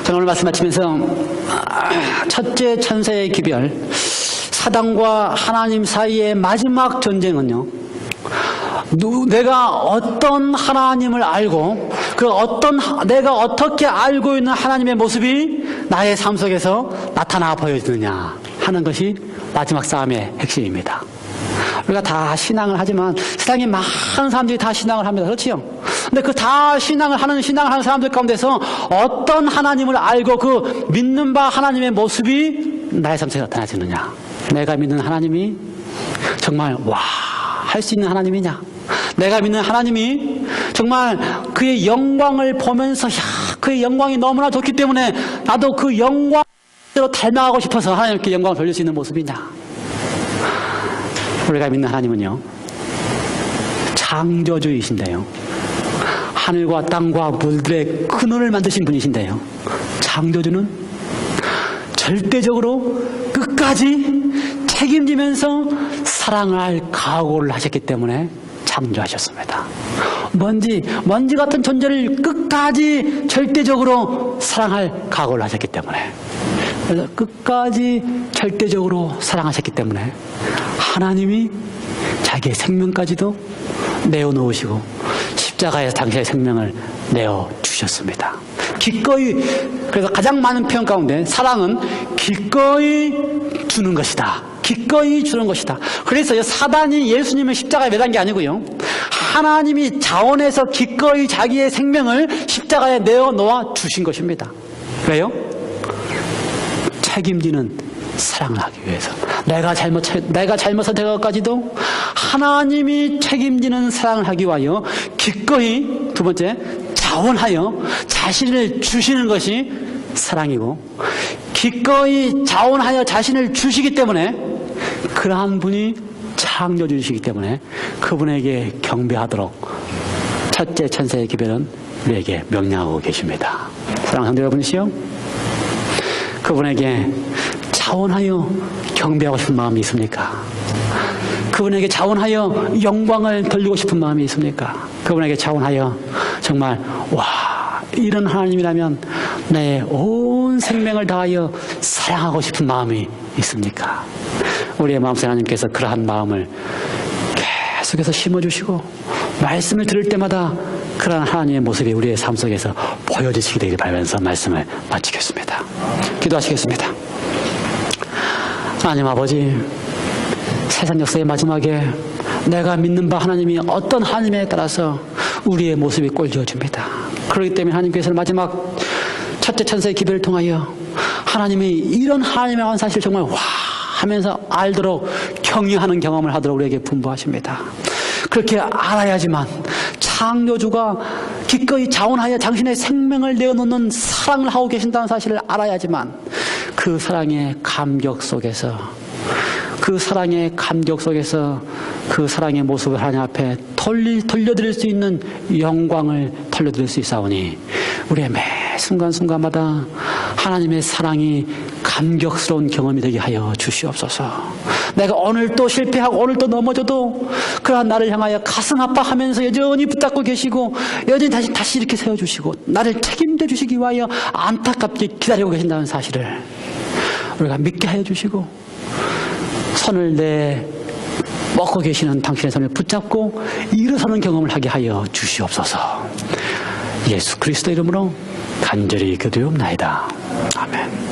저는 오늘 말씀 마치면서 첫째 천사의 기별, 사단과 하나님 사이의 마지막 전쟁은요, 내가 어떤 하나님을 알고, 내가 어떻게 알고 있는 하나님의 모습이 나의 삶 속에서 나타나 보여지느냐 하는 것이 마지막 싸움의 핵심입니다. 우리가 다 신앙을 하지만 세상에 많은 사람들이 다 신앙을 합니다. 그렇지요? 근데 그 다 신앙을 하는 사람들 가운데서 어떤 하나님을 알고 그 믿는 바 하나님의 모습이 나의 삶 속에 나타나지느냐, 내가 믿는 하나님이 정말 할 수 있는 하나님이냐, 내가 믿는 하나님이 정말 그의 영광을 보면서 그의 영광이 너무나 좋기 때문에 나도 그 영광대로 닮아가고 싶어서 하나님께 영광을 돌릴 수 있는 모습이냐? 우리가 믿는 하나님은요, 창조주이신데요, 하늘과 땅과 물들의 근원을 만드신 분이신데요, 창조주는 절대적으로 끝까지 책임지면서 사랑을 할 각오를 하셨기 때문에 창조하셨습니다. 먼지 같은 존재를 끝까지 절대적으로 사랑할 각오를 하셨기 때문에, 그래서 끝까지 절대적으로 사랑하셨기 때문에 하나님이 자기의 생명까지도 내어놓으시고 십자가에서 당신의 생명을 내어주셨습니다. 기꺼이, 그래서 가장 많은 표현 가운데 사랑은 기꺼이 주는 것이다. 기꺼이 주는 것이다. 그래서 사단이 예수님을 십자가에 매단 게 아니고요, 하나님이 자원해서 기꺼이 자기의 생명을 십자가에 내어놓아 주신 것입니다. 왜요? 책임지는 사랑을 하기 위해서. 내가 잘못 선택한 것까지도 하나님이 책임지는 사랑을 하기 위하여 기꺼이, 두 번째, 자원하여 자신을 주시는 것이 사랑이고, 기꺼이 자원하여 자신을 주시기 때문에 그러한 분이 창조주이시기 때문에 그분에게 경배하도록 첫째 천사의 기별은 우리에게 명령하고 계십니다. 사랑하는 성도 여러분이시여, 그분에게 자원하여 경배하고 싶은 마음이 있습니까? 그분에게 자원하여 영광을 돌리고 싶은 마음이 있습니까? 그분에게 자원하여 정말 이런 하나님이라면 내 온 생명을 다하여 사랑하고 싶은 마음이 있습니까? 우리의 마음속에 하나님께서 그러한 마음을 계속해서 심어주시고 말씀을 들을 때마다 그러한 하나님의 모습이 우리의 삶 속에서 보여지시게 되기를 바라면서 말씀을 마치겠습니다. 기도하시겠습니다. 하나님 아버지, 세상 역사의 마지막에 내가 믿는 바 하나님이 어떤 하나님에 따라서 우리의 모습이 꼴지어집니다. 그렇기 때문에 하나님께서는 마지막 첫째 천사의 기별을 통하여 하나님이 이런 하나님의 사실을 정말 하면서 알도록 경유하는 경험을 하도록 우리에게 분부하십니다. 그렇게 알아야지만 창조주가 기꺼이 자원하여 당신의 생명을 내어놓는 사랑을 하고 계신다는 사실을 알아야지만 그 사랑의 감격 속에서 그 사랑의 모습을 하나님 앞에 돌려드릴 수 있는 영광을 돌려드릴 수 있사오니 우리의 매 순간순간마다 하나님의 사랑이 감격스러운 경험이 되게 하여 주시옵소서. 내가 오늘 또 실패하고 오늘 또 넘어져도 그러한 나를 향하여 가슴 아파하면서 여전히 붙잡고 계시고 여전히 다시 이렇게 세워주시고 나를 책임져 주시기 위하여 안타깝게 기다리고 계신다는 사실을 우리가 믿게 하여 주시고 손을 내 먹고 계시는 당신의 손을 붙잡고 일어서는 경험을 하게 하여 주시옵소서. 예수 그리스도 이름으로 간절히 기도하옵나이다. 아멘.